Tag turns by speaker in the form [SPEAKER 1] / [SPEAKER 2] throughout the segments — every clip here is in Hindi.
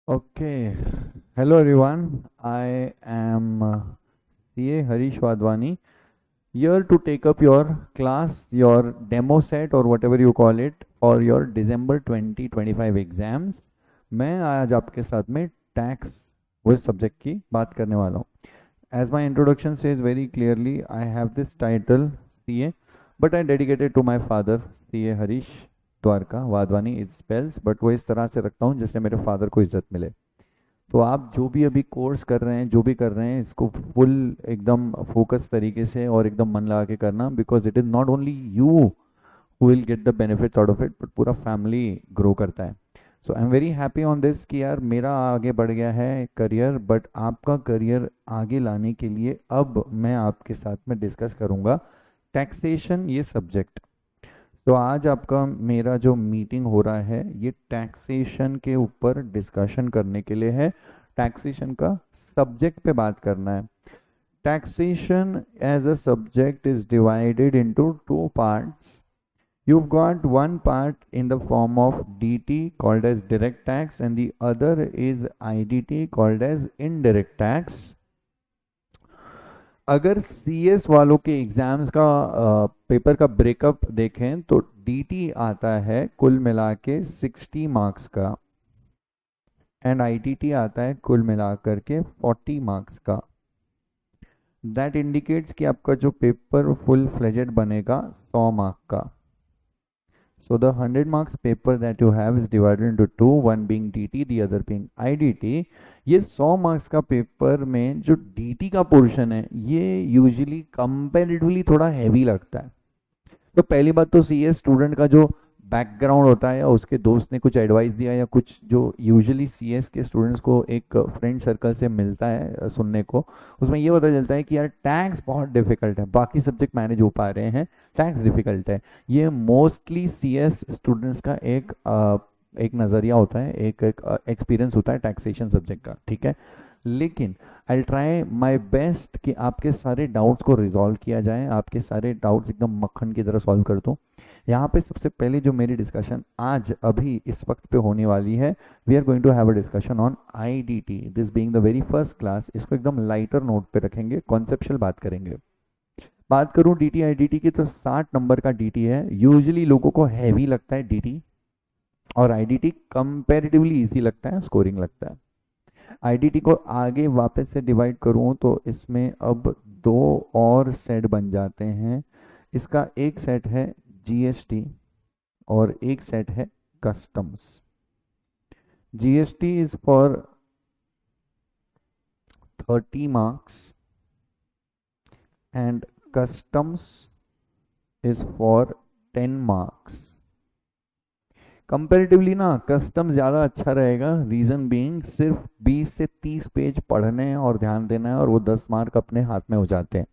[SPEAKER 1] Okay. Hello everyone. I am CA Harish Wadhwani here to take up your class, your demo set or whatever you call it for your December 2025 exams. मैं आज आपके साथ में टैक्स वो सब्जेक्ट की बात करने वाला हूँ. As my introduction says very clearly, I have this title CA, but I dedicated to my father, CA Harish Dwarka Wadhwani it spells, but वो इस तरह से रखता हूँ जिससे मेरे फादर को इज्जत मिले. तो आप जो भी अभी कोर्स कर रहे हैं, जो भी कर रहे हैं, इसको फुल एकदम फोकस तरीके से और एकदम मन लगा के करना, because it is not only you who will get the benefit out of it, but पूरा फैमिली ग्रो करता है. So I am very happy on this कि यार मेरा आगे बढ़ गया है करियर, बट आपका करियर आगे लाने के लिए अब मैं आपके साथ में डिस्कस करूंगा टैक्सेशन ये सब्जेक्ट. तो आज आपका मेरा जो मीटिंग हो रहा है ये टैक्सेशन के ऊपर डिस्कशन करने के लिए है. टैक्सेशन का सब्जेक्ट पे बात करना है. Taxation as a subject is divided into two parts. You've got one part in the form of DT called as direct tax and the other is IDT called as indirect tax. अगर सीएस वालों के एग्जाम्स का पेपर का ब्रेकअप देखें तो डीटी आता है कुल मिला के 60 मार्क्स का एंड आईटीटी आता है कुल मिलाकर के 40 मार्क्स का. दैट इंडिकेट्स कि आपका जो पेपर फुल फ्लेजेड बनेगा 100 मार्क का. So the 100 marks paper that you have is divided into two, one being DT, the other being IDT. ये 100 मार्क्स का पेपर में जो DT का पोर्शन है ये यूजुअली कंपैरेटिवली थोड़ा हैवी लगता है. तो पहली बात तो सीएस स्टूडेंट का जो बैकग्राउंड होता है या उसके दोस्त ने कुछ एडवाइस दिया या कुछ जो यूजुअली सीएस के स्टूडेंट्स को एक फ्रेंड सर्कल से मिलता है सुनने को, उसमें ये पता चलता है कि यार टैक्स बहुत डिफिकल्ट है, बाकी सब्जेक्ट मैनेज हो पा रहे हैं, टैक्स डिफिकल्ट है. ये मोस्टली सीएस स्टूडेंट्स का एक नज़रिया होता है, एक एक्सपीरियंस होता है टैक्सेशन सब्जेक्ट का. ठीक है, लेकिन आई ट्राई माई बेस्ट कि आपके सारे डाउट्स को रिजॉल्व किया जाए, आपके सारे डाउट्स एकदम मक्खन की तरह सॉल्व कर दूँ. यहाँ पे सबसे पहले जो मेरी डिस्कशन आज अभी इस वक्त पे होने वाली है, we are going to have a discussion on IDT, this being the very first class. इसको एकदम लाइटर नोट पे रखेंगे, कॉन्सेप्चुअल बात करेंगे. बात करूँ डीटी आईडीटी की तो 60 नंबर का डीटी है. यूजुअली लोगों को हैवी लगता है डीटी और आईडीटी कंपैरेटिवली इजी लगता है, स्कोरिंग लगता है. आईडीटी को आगे वापस से डिवाइड करूँ तो इसमें अब दो और सेट बन जाते हैं. इसका एक सेट है जीएसटी और एक सेट है customs. GST is for 30 marks and customs is for 10 marks. Comparatively ना कस्टम ज़्यादा अच्छा रहेगा, रीज़न बीइंग सिर्फ 20 से 30 पेज पढ़ने और ध्यान देना है और वो 10 मार्क अपने हाथ में हो जाते हैं.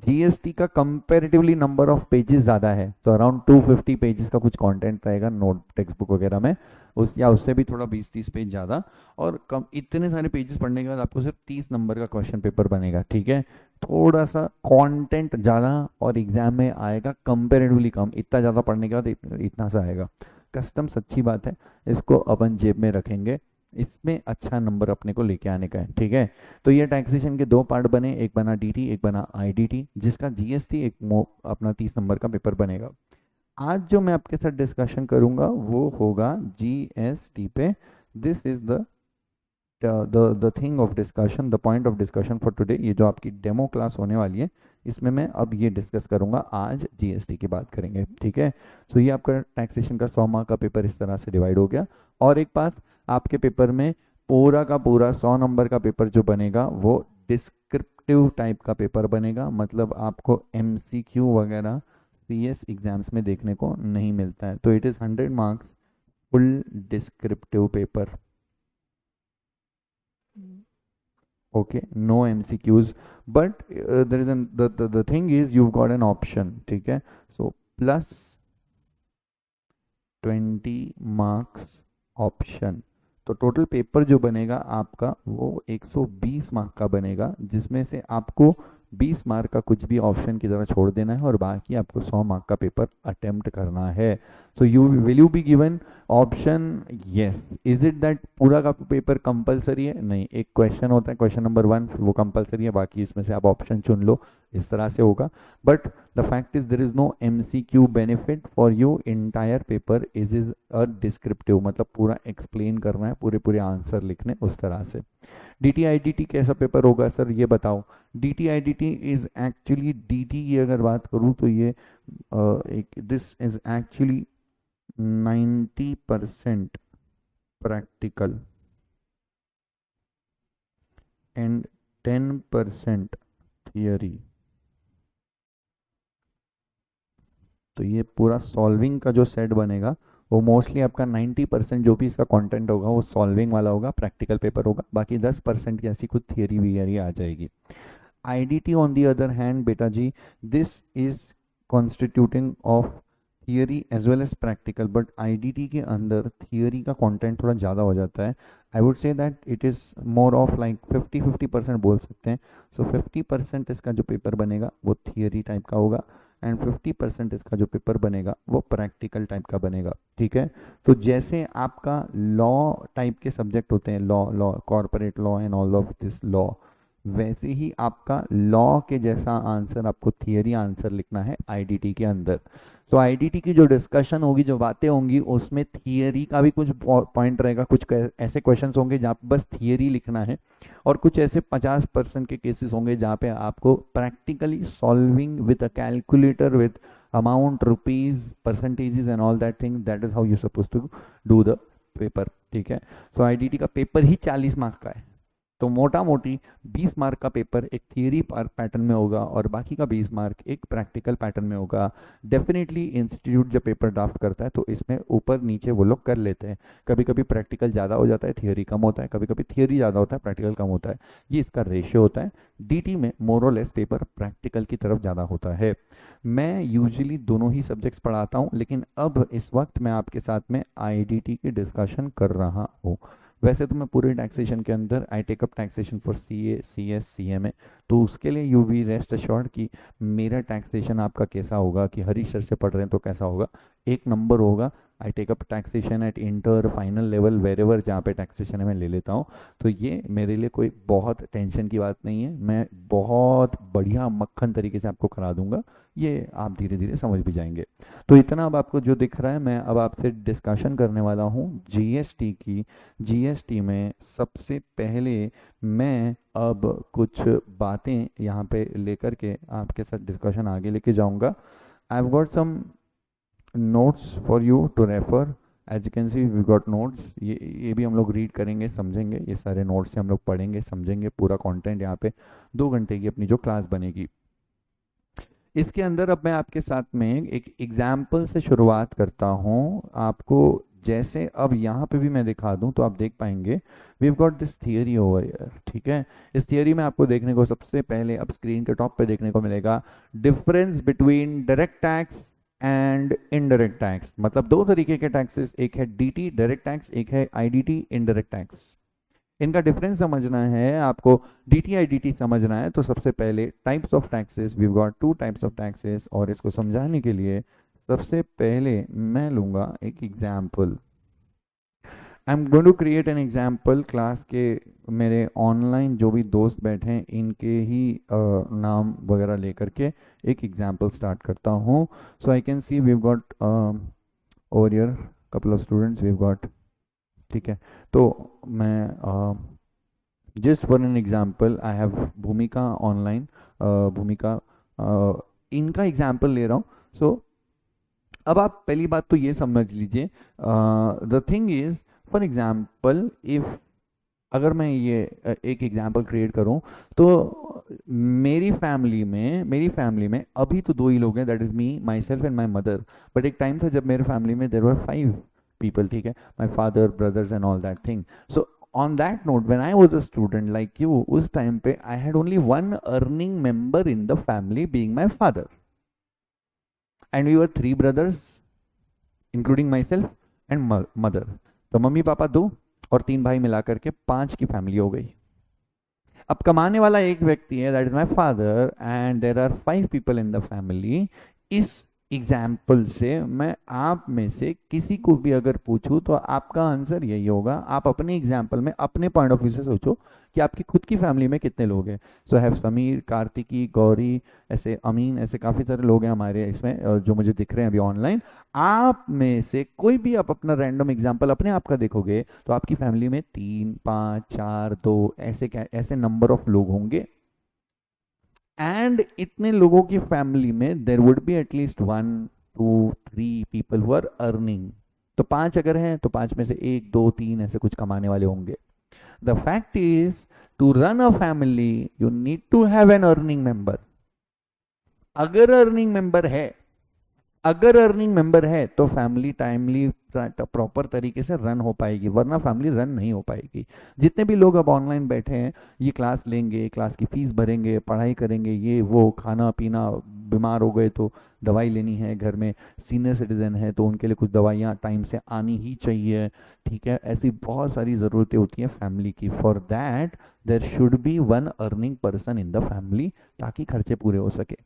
[SPEAKER 1] जीएसटी का कंपैरेटिवली नंबर ऑफ पेजेस ज़्यादा है, तो अराउंड 250 पेजेस का कुछ कंटेंट रहेगा नोट टेक्स्ट बुक वगैरह में, उस या उससे भी थोड़ा 20-30 पेज ज़्यादा. और कम इतने सारे पेजेस पढ़ने के बाद आपको सिर्फ 30 नंबर का क्वेश्चन पेपर बनेगा. ठीक है, थोड़ा सा कंटेंट ज़्यादा और एग्जाम में आएगा कंपैरेटिवली कम. इतना ज़्यादा पढ़ने के बाद इतना सा आएगा. कस्टम्स अच्छी बात है, इसको अपन जेब में रखेंगे, इसमें अच्छा नंबर अपने को लेके आने का है. ठीक है, तो ये टैक्सेशन के दो पार्ट बने, एक बना डीटी एक बना आईडीटी, जिसका जीएसटी एक अपना 30 नंबर का पेपर बनेगा. आज जो मैं आपके साथ डिस्कशन करूंगा वो होगा जीएसटी पे. This is the thing of discussion, the point of discussion for today. ये जो आपकी डेमो क्लास होने वाली है इसमें मैं अब ये डिस्कस करूंगा, आज जीएसटी की बात करेंगे. ठीक है, सो ये आपका टैक्सेशन का 100 मार्क का पेपर इस तरह से डिवाइड हो गया. और एक बात, आपके पेपर में पूरा का पूरा 100 नंबर का पेपर जो बनेगा वो डिस्क्रिप्टिव टाइप का पेपर बनेगा. मतलब आपको एमसीक्यू वगैरह सीएस एग्जाम्स में देखने को नहीं मिलता है. तो it is 100 marks full descriptive paper. Okay, no MCQs, but there is the thing is you've got an option. ठीक है, so plus 20 marks ऑप्शन. तो टोटल पेपर जो बनेगा आपका वो 120 मार्क का बनेगा, जिसमें से आपको 20 मार्क का कुछ भी ऑप्शन की तरह छोड़ देना है और बाकी आपको 100 मार्क का पेपर अटेम्प्ट करना है। So you will you be given option yes. Is it that पूरा का पेपर कंपलसरी है? नहीं, एक क्वेश्चन होता है क्वेश्चन नंबर 1, वो कंपलसरी है, बाकी इसमें से आप ऑप्शन चुन लो, इस तरह से होगा। But the fact is there is no MCQ benefit for you. Entire paper is a descriptive, मतलब पूरा एक्सप्लेन करना है, पूरे पूरे आंसर लिखने, उस तरह से। DT-IDT कैसा पेपर होगा सर, ये बताओ। DT-IDT इज एक्चुअली, DT की अगर बात करूँ तो ये एक this is actually 90% practical and 10% theory. तो ये पूरा सॉल्विंग का जो सेट बनेगा वो मोस्टली आपका 90% जो भी इसका कंटेंट होगा वो सॉल्विंग वाला होगा, प्रैक्टिकल पेपर होगा। बाकी 10% की ऐसी कुछ थियरी वियरी आ जाएगी। IDT on the other hand बेटा जी, this is constituting of theory as well as practical, but IDT के अंदर थियरी का कंटेंट थोड़ा ज़्यादा हो जाता है। I would say that it is more of like 50-50% बोल सकते हैं। सो 50% इसका जो पेपर बनेगा वो थियरी टाइप का होगा एंड 50% इसका जो पेपर बनेगा वो प्रैक्टिकल टाइप का बनेगा, ठीक है। तो जैसे आपका लॉ टाइप के सब्जेक्ट होते हैं, law law corporate law and all of this law, वैसे ही आपका लॉ के जैसा आंसर आपको थियरी आंसर लिखना है IDT के अंदर। सो IDT की जो डिस्कशन होगी, जो बातें होंगी, उसमें थियरी का भी कुछ पॉइंट रहेगा, कुछ ऐसे क्वेश्चंस होंगे जहाँ पे बस थियरी लिखना है, और कुछ ऐसे 50% के केसेस होंगे जहाँ पे आपको practically solving with a calculator with amount, rupees, percentages and all that thing, that is how you suppose to do the paper, ठीक है। सो IDT का पेपर ही 40 मार्क का है, तो मोटा मोटी 20 मार्क का पेपर एक थियरी पैटर्न में होगा और बाकी का 20 मार्क एक प्रैक्टिकल पैटर्न में होगा। डेफिनेटली इंस्टीट्यूट जब पेपर ड्राफ्ट करता है तो इसमें ऊपर नीचे वो लोग कर लेते हैं, कभी कभी प्रैक्टिकल ज़्यादा हो जाता है, थियरी कम होता है, कभी कभी थियरी ज़्यादा होता है, प्रैक्टिकल कम होता है, ये इसका रेशियो होता है। DT में मोर और लेस पेपर प्रैक्टिकल की तरफ ज़्यादा होता है। मैं यूजुअली दोनों ही सब्जेक्ट्स पढ़ाता हूँ, लेकिन अब इस वक्त मैं आपके साथ में IDT की डिस्कशन कर रहा हूँ। वैसे तो मैं पूरे टैक्सेशन के अंदर I take up taxation for CA, CS, CMA, तो उसके लिए यू बी रेस्ट अश्योर्ड कि मेरा टैक्सेशन आपका कैसा होगा, कि हरीश सर से पढ़ रहे हैं तो कैसा होगा, एक नंबर होगा। I take up taxation at inter final level wherever जहाँ पे टैक्सेशन है मैं ले लेता हूँ। तो ये मेरे लिए कोई बहुत टेंशन की बात नहीं है, मैं बहुत बढ़िया मक्खन तरीके से आपको करा दूंगा, ये आप धीरे धीरे समझ भी जाएंगे। तो इतना अब आपको जो दिख रहा है, मैं अब आपसे डिस्कशन करने वाला हूँ GST की। GST में सबसे पहले मैं अब कुछ बातें यहाँ पे लेकर के आपके साथ डिस्कशन आगे लेके जाऊँगा। I have got some notes for you to refer. As you can see we got notes, ये भी हम लोग रीड करेंगे, समझेंगे, ये सारे नोट्स से हम लोग पढ़ेंगे, समझेंगे पूरा कंटेंट। यहाँ पे 2 घंटे की अपनी जो क्लास बनेगी, इसके अंदर अब मैं आपके साथ में एक एग्जाम्पल से शुरुआत करता हूँ आपको। जैसे अब यहाँ पे भी मैं दिखा दूँ तो आप देख पाएंगे, we have got this theory over here, ठीक है। इस थियरी में आपको देखने को सबसे पहले अब स्क्रीन के टॉप पे देखने को मिलेगा difference between direct tax and indirect tax. मतलब 2 तरीके के टैक्सेस, एक है DT डायरेक्ट टैक्स, एक है IDT इनडायरेक्ट टैक्स। इनका डिफरेंस समझना है आपको, DT-IDT समझना है, तो सबसे पहले types of taxes, we got 2 types of taxes, और इसको समझाने के लिए सबसे पहले मैं लूंगा एक example. I am going to create an example class के, मेरे ऑनलाइन जो भी दोस्त बैठे हैं इनके ही नाम वगैरह लेकर के एक एग्जाम्पल स्टार्ट करता हूँ। So I can see we got over here couple of students we got, ठीक है। तो मैं just for an example I have Bhumika online, Bhumika, इनका एग्जाम्पल ले रहा हूँ। सो अब आप पहली बात तो ये समझ लीजिए, the thing is, for example if अगर मैं ये एक एग्जाम्पल क्रिएट करूं, तो मेरी फैमिली में अभी तो 2 ही लोग हैं, that is me, my self and my mother. But एक टाइम था जब मेरे फैमिली में देर वर 5 पीपल, ठीक है, my father, brothers and all that thing. So on that note, when I was a student like you, उस टाइम पे I had only one earning member in the family being my father, and we were 3 brothers including myself and mother। तो मम्मी पापा 2 और 3 भाई मिलाकर के 5 की फैमिली हो गई। अब कमाने वाला एक व्यक्ति है, that is my father, and there are 5 people in the family. इस एग्जाम्पल से मैं आप में से किसी को भी अगर पूछूं तो आपका आंसर यही होगा। आप अपने एग्जाम्पल में अपने पॉइंट ऑफ व्यू से सोचो कि आपकी खुद की फैमिली में कितने लोग हैं। सो हैव समीर, कार्तिकी, गौरी, ऐसे अमीन, ऐसे काफ़ी सारे लोग हैं हमारे इसमें जो मुझे दिख रहे हैं अभी ऑनलाइन। आप में से कोई भी आप अपना रैंडम एग्जाम्पल अपने आप का देखोगे तो आपकी फैमिली में 3, 5, 4, 2 ऐसे नंबर ऑफ लोग होंगे। एंड इतने लोगों की फैमिली में there would be at least 1, 2, 3 people who are earning. तो 5 अगर हैं तो 5 में से 1, 2, 3 ऐसे कुछ कमाने वाले होंगे। The fact is, to run a family you need to have an earning member. अगर अर्निंग मेंबर है, अगर अर्निंग मेंबर है तो फैमिली टाइमली प्रॉपर तरीके से रन हो पाएगी, वरना फैमिली रन नहीं हो पाएगी। जितने भी लोग अब ऑनलाइन बैठे हैं, ये क्लास लेंगे, क्लास की फीस भरेंगे, पढ़ाई करेंगे, ये वो, खाना पीना, बीमार हो गए तो दवाई लेनी है, घर में सीनियर सिटीजन है तो उनके लिए कुछ दवाइयाँ टाइम से आनी ही चाहिए, ठीक है। ऐसी बहुत सारी ज़रूरतें होती हैं फैमिली की। For that there should be one earning person in the family, ताकि खर्चे पूरे हो सके।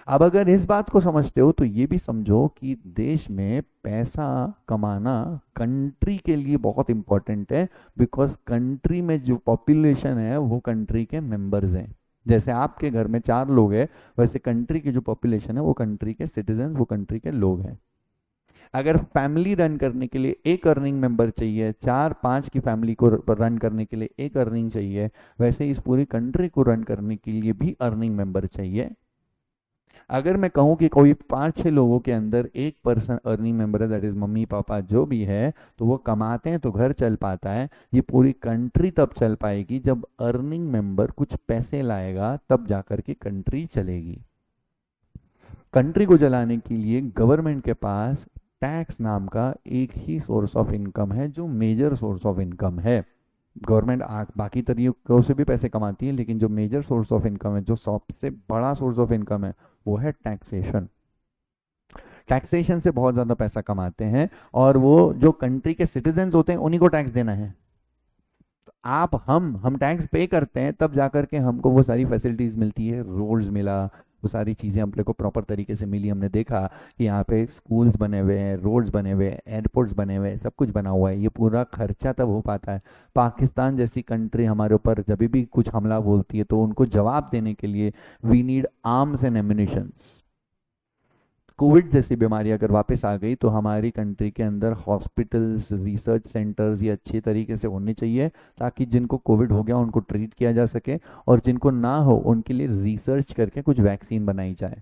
[SPEAKER 1] अब अगर इस बात को समझते हो तो ये भी समझो कि देश में पैसा कमाना कंट्री के लिए बहुत इंपॉर्टेंट है, बिकॉज कंट्री में जो पॉपुलेशन है वो कंट्री के मेंबर्स हैं। जैसे आपके घर में 4 लोग हैं, वैसे कंट्री की जो पॉपुलेशन है वो कंट्री के सिटीजन, वो कंट्री के लोग हैं। अगर फैमिली रन करने के लिए एक अर्निंग मेंबर चाहिए, 4, 5 की फैमिली को रन करने के लिए एक अर्निंग चाहिए, वैसे इस पूरी कंट्री को रन करने के लिए भी अर्निंग मेंबर चाहिए। अगर मैं कहूँ कि कोई 5, 6 लोगों के अंदर एक पर्सन अर्निंग मेंबर है, दैट इज मम्मी पापा जो भी है, तो वो कमाते हैं तो घर चल पाता है। ये पूरी कंट्री तब चल पाएगी जब अर्निंग मेंबर कुछ पैसे लाएगा, तब जाकर के कंट्री चलेगी। कंट्री को चलाने के लिए गवर्नमेंट के पास टैक्स नाम का एक ही सोर्स ऑफ इनकम है, जो मेजर सोर्स ऑफ इनकम है। गवर्नमेंट बाकी तरीकों से भी पैसे कमाती है, लेकिन जो मेजर सोर्स ऑफ इनकम है, जो सबसे बड़ा सोर्स ऑफ इनकम है, वो है टैक्सेशन। टैक्सेशन से बहुत ज़्यादा पैसा कमाते हैं, और वो जो कंट्री के सिटीजन्स होते हैं उन्हीं को टैक्स देना है। तो आप हम टैक्स पे करते हैं, तब जाकर के हमको वो सारी फैसिलिटीज़ मिलती है। रोड्स मिला, वो सारी चीज़ें हम लोग को प्रॉपर तरीके से मिली। हमने देखा कि यहाँ पे स्कूल्स बने हुए हैं, रोड्स बने हुए हैं, एयरपोर्ट्स बने हुए हैं, सब कुछ बना हुआ है। ये पूरा खर्चा तब हो पाता है। पाकिस्तान जैसी कंट्री हमारे ऊपर जब भी कुछ हमला बोलती है तो उनको जवाब देने के लिए we need arms and ammunitions. Covid जैसी बीमारी अगर वापस आ गई तो हमारी कंट्री के अंदर हॉस्पिटल्स, रिसर्च सेंटर्स ये अच्छे तरीके से होने चाहिए, ताकि जिनको कोविड हो गया उनको ट्रीट किया जा सके, और जिनको ना हो उनके लिए रिसर्च करके कुछ वैक्सीन बनाई जाए।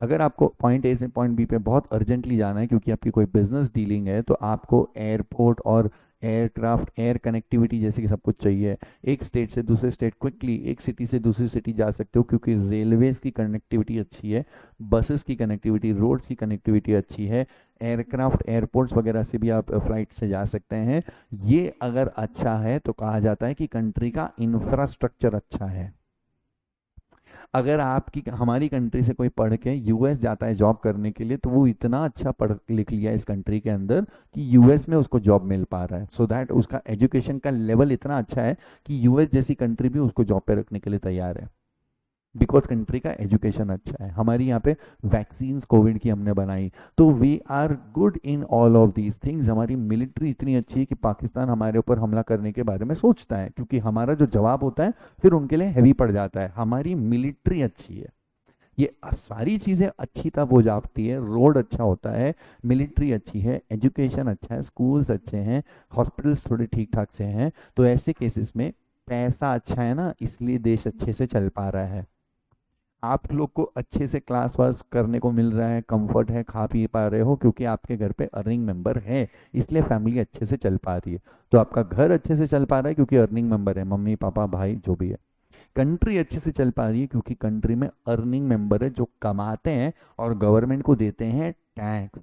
[SPEAKER 1] अगर आपको पॉइंट ए से पॉइंट बी पे बहुत अर्जेंटली जाना है, क्योंकि आपकी कोई बिजनेस डीलिंग है, तो आपको एयरपोर्ट और एयरक्राफ्ट, एयर कनेक्टिविटी जैसे कि सब कुछ चाहिए। एक स्टेट से दूसरे स्टेट क्विकली, एक सिटी से दूसरी सिटी जा सकते हो, क्योंकि रेलवेज की कनेक्टिविटी अच्छी है, बसेस की कनेक्टिविटी, रोड्स की कनेक्टिविटी अच्छी है, एयरक्राफ्ट, एयरपोर्ट्स वगैरह से भी आप फ्लाइट से जा सकते हैं। ये अगर अच्छा है तो कहा जाता है कि कंट्री का इंफ्रास्ट्रक्चर अच्छा है। अगर आपकी हमारी कंट्री से कोई पढ़ के यूएस जाता है जॉब करने के लिए, तो वो इतना अच्छा पढ़ लिख लिया इस कंट्री के अंदर कि यूएस में उसको जॉब मिल पा रहा है। सो दैट उसका एजुकेशन का लेवल इतना अच्छा है कि यूएस जैसी कंट्री भी उसको जॉब पे रखने के लिए तैयार है, बिकॉज कंट्री का एजुकेशन अच्छा है। हमारी यहाँ पे वैक्सीन्स कोविड की हमने बनाई, तो we are good in all of these things. हमारी मिलिट्री इतनी अच्छी है कि पाकिस्तान हमारे ऊपर हमला करने के बारे में सोचता है, क्योंकि हमारा जो जवाब होता है फिर उनके लिए हैवी पड़ जाता है। हमारी मिलिट्री अच्छी है। ये सारी चीज़ें अच्छी तब हो जाती है, रोड अच्छा होता है, मिलिट्री अच्छी है, एजुकेशन अच्छा है, स्कूल्स अच्छे हैं, हॉस्पिटल्स थोड़े ठीक ठाक से हैं। तो ऐसे केसेस में पैसा अच्छा है ना, इसलिए देश अच्छे से चल पा रहा है। आप लोग को अच्छे से क्लास वास करने को मिल रहा है, कंफर्ट है, खा पी पा रहे हो, क्योंकि आपके घर पे अर्निंग मेंबर है, इसलिए फैमिली अच्छे से चल पा रही है। तो आपका घर अच्छे से चल पा रहा है क्योंकि अर्निंग मेंबर है, मम्मी पापा भाई जो भी है। कंट्री अच्छे से चल पा रही है क्योंकि कंट्री में अर्निंग मेंबर है जो कमाते हैं और गवर्नमेंट को देते हैं टैक्स।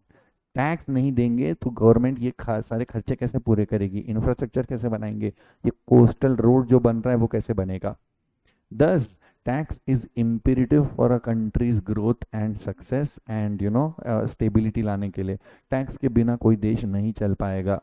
[SPEAKER 1] टैक्स नहीं देंगे तो गवर्नमेंट ये सारे खर्चे कैसे पूरे करेगी, इंफ्रास्ट्रक्चर कैसे बनाएंगे, ये कोस्टल रोड जो बन रहा है वो कैसे बनेगा। Thus, tax is imperative for a country's growth and success and stability लाने के लिए। टैक्स के बिना कोई देश नहीं चल पाएगा।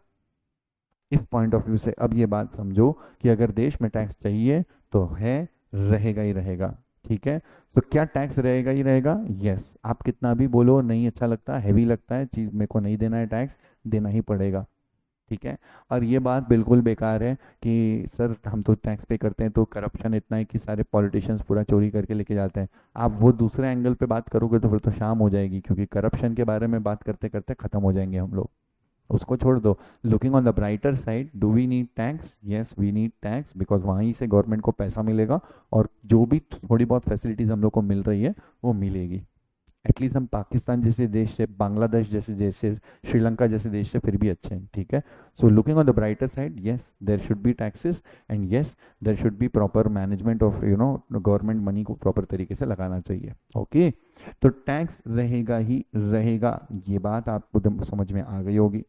[SPEAKER 1] इस पॉइंट ऑफ व्यू से अब ये बात समझो कि अगर देश में टैक्स चाहिए तो है, रहेगा ही रहेगा। ठीक है, तो क्या टैक्स रहेगा ही रहेगा? यस। आप कितना भी बोलो नहीं अच्छा लगता, हैवी लगता है चीज़, मेरे को नहीं देना है टैक्स, देना ही पड़ेगा। ठीक है। और ये बात बिल्कुल बेकार है कि सर हम तो टैक्स पे करते हैं तो करप्शन इतना है कि सारे पॉलिटिशियंस पूरा चोरी करके लेके जाते हैं। आप वो दूसरे एंगल पे बात करोगे तो फिर तो शाम हो जाएगी, क्योंकि करप्शन के बारे में बात करते करते खत्म हो जाएंगे हम लोग। उसको छोड़ दो। Looking on the brighter side, do we need tax? Yes we need tax, because वहीं से गवर्नमेंट को पैसा मिलेगा और जो भी थोड़ी बहुत फैसिलिटीज हम लोग को मिल रही है वो मिलेगी। एटलीस्ट हम पाकिस्तान जैसे देश से, बांग्लादेश जैसे देश से, श्रीलंका जैसे देश से फिर भी अच्छे हैं। ठीक है। So looking on the brighter side, yes there should be taxes and yes there should be proper management of government money को प्रॉपर तरीके से लगाना चाहिए। ओके। तो टैक्स रहेगा ही रहेगा, ये बात आपको एकदम समझ में आ गई होगी।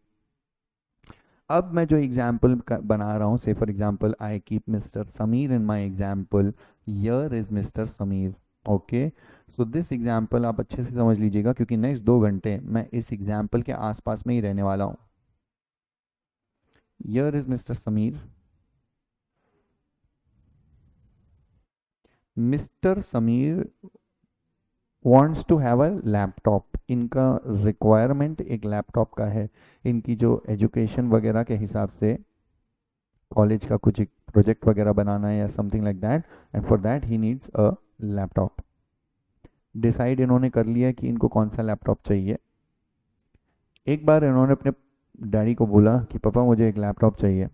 [SPEAKER 1] अब मैं जो एग्जाम्पल बना रहा हूँ, से for example I keep mister Sameer in my example, here is mister Sameer. Okay. So this example आप अच्छे से समझ लीजिएगा, क्योंकि नेक्स्ट 2 घंटे मैं इस एग्जाम्पल के आसपास में ही रहने वाला हूँ। Here is mister Sameer. Mister Sameer wants to have a laptop. इनका रिक्वायरमेंट एक लैपटॉप का है। इनकी जो एजुकेशन वगैरह के हिसाब से कॉलेज का कुछ प्रोजेक्ट वगैरह बनाना है या something like that, and for that he needs a laptop. Decide इन्होंने कर लिया कि इनको कौन सा लैपटॉप चाहिए। एक बार इन्होंने अपने डैडी को बोला कि पापा मुझे एक लैपटॉप चाहिए,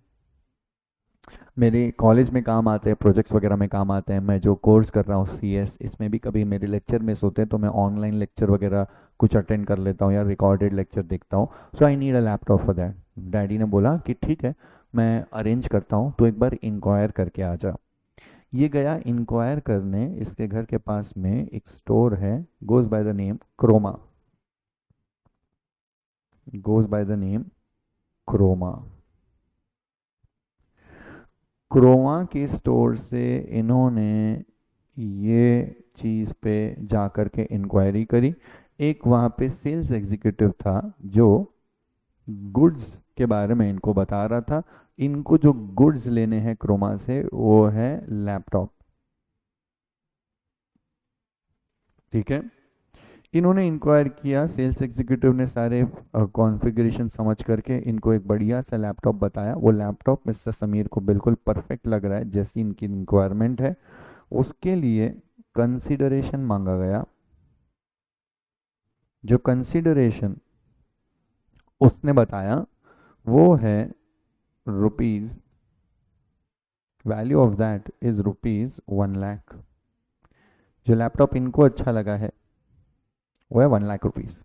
[SPEAKER 1] मेरे कॉलेज में काम आते हैं, प्रोजेक्ट्स वगैरह में काम आते हैं, मैं जो कोर्स कर रहा हूँ CS, इसमें भी कभी मेरे लेक्चर मिस होते हैं तो मैं ऑनलाइन लेक्चर वगैरह कुछ अटेंड कर लेता हूँ या रिकॉर्डेड लेक्चर देखता हूँ। So I need a laptop for that. Daddy ने बोला कि ठीक है मैं अरेंज करता हूँ, तो एक बार इंक्वायर करके आ जा। ये गया इंक्वायर करने। इसके घर के पास में एक स्टोर है, goes by the name Croma, goes by the name Croma. Croma के स्टोर से इन्होंने ये चीज़ पे जा कर के इंक्वायरी करी। एक वहाँ पे सेल्स एग्जीक्यूटिव था जो गुड्स के बारे में इनको बता रहा था। इनको जो गुड्स लेने हैं क्रोमा से वो है लैपटॉप। ठीक है। इन्होंने इंक्वायर किया, सेल्स एग्जीक्यूटिव ने सारे कॉन्फ़िगरेशन समझ करके इनको एक बढ़िया सा लैपटॉप बताया। वो लैपटॉप मिस्टर समीर को बिल्कुल परफेक्ट लग रहा है जैसी इनकी इंक्वायरमेंट है। उसके लिए कंसिडरेशन मांगा गया। जो कंसिडरेशन उसने बताया वो है rupees, value of that is rupees 1 lakh. जो लैपटॉप इनको अच्छा लगा है वो है 1 लाख रुपीज़।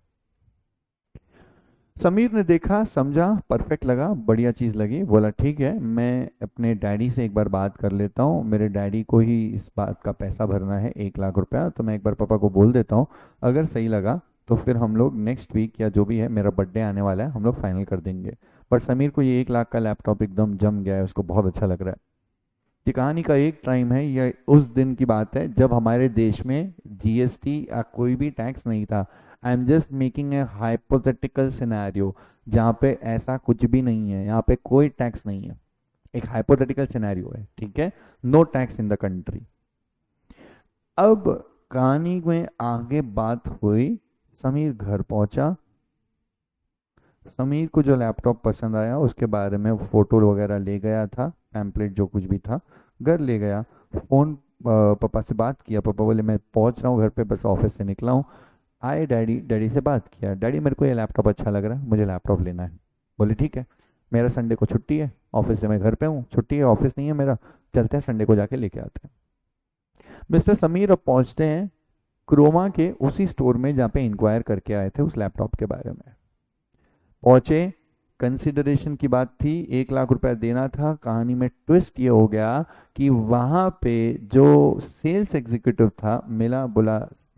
[SPEAKER 1] समीर ने देखा, समझा, परफेक्ट लगा, बढ़िया चीज़ लगी, बोला ठीक है मैं अपने डैडी से एक बार बात कर लेता हूँ, मेरे डैडी को ही इस बात का पैसा भरना है 1 लाख रुपया, तो मैं एक बार पापा को बोल देता हूँ, अगर सही लगा तो फिर हम लोग नेक्स्ट वीक या जो भी है, मेरा बर्थडे आने वाला है, हम लोग फाइनल कर देंगे। बट समीर को ये 1 लाख का लैपटॉप एकदम जम गया है, उसको बहुत अच्छा लग रहा है। ये कहानी का एक टाइम है, यह उस दिन की बात है जब हमारे देश में GST या कोई भी टैक्स नहीं था। आई am just making a hypothetical scenario जहाँ पे ऐसा कुछ भी नहीं है, यहाँ पे कोई टैक्स नहीं है, एक हाइपोथेटिकल सिनेरियो है। ठीक है। No tax in the country. अब कहानी में आगे बात हुई, समीर घर पहुंचा। समीर को जो लैपटॉप पसंद आया उसके बारे में फोटो वगैरह ले गया था, पैम्पलेट जो कुछ भी था घर ले गया। फ़ोन पापा से बात किया, पापा बोले मैं पहुंच रहा हूँ घर पे, बस ऑफिस से निकला हूँ। आए डैडी, डैडी से बात किया, डैडी मेरे को ये लैपटॉप अच्छा लग रहा है, मुझे लैपटॉप लेना है। बोले ठीक है, मेरा संडे को छुट्टी है, ऑफिस से मैं घर पे हूँ, छुट्टी है, ऑफिस नहीं है मेरा, चलते हैं संडे को जाके लेके आते हैं। मिस्टर समीर अब पहुंचते हैं क्रोमा के उसी स्टोर में जहाँ पे इंक्वायर करके आए थे उस लैपटॉप के बारे में। पहुंचे, कंसिडरेशन की बात थी, 1 लाख रुपया देना था। कहानी में ट्विस्ट ये हो गया कि वहाँ पे जो सेल्स एग्जीक्यूटिव था मिला, बोला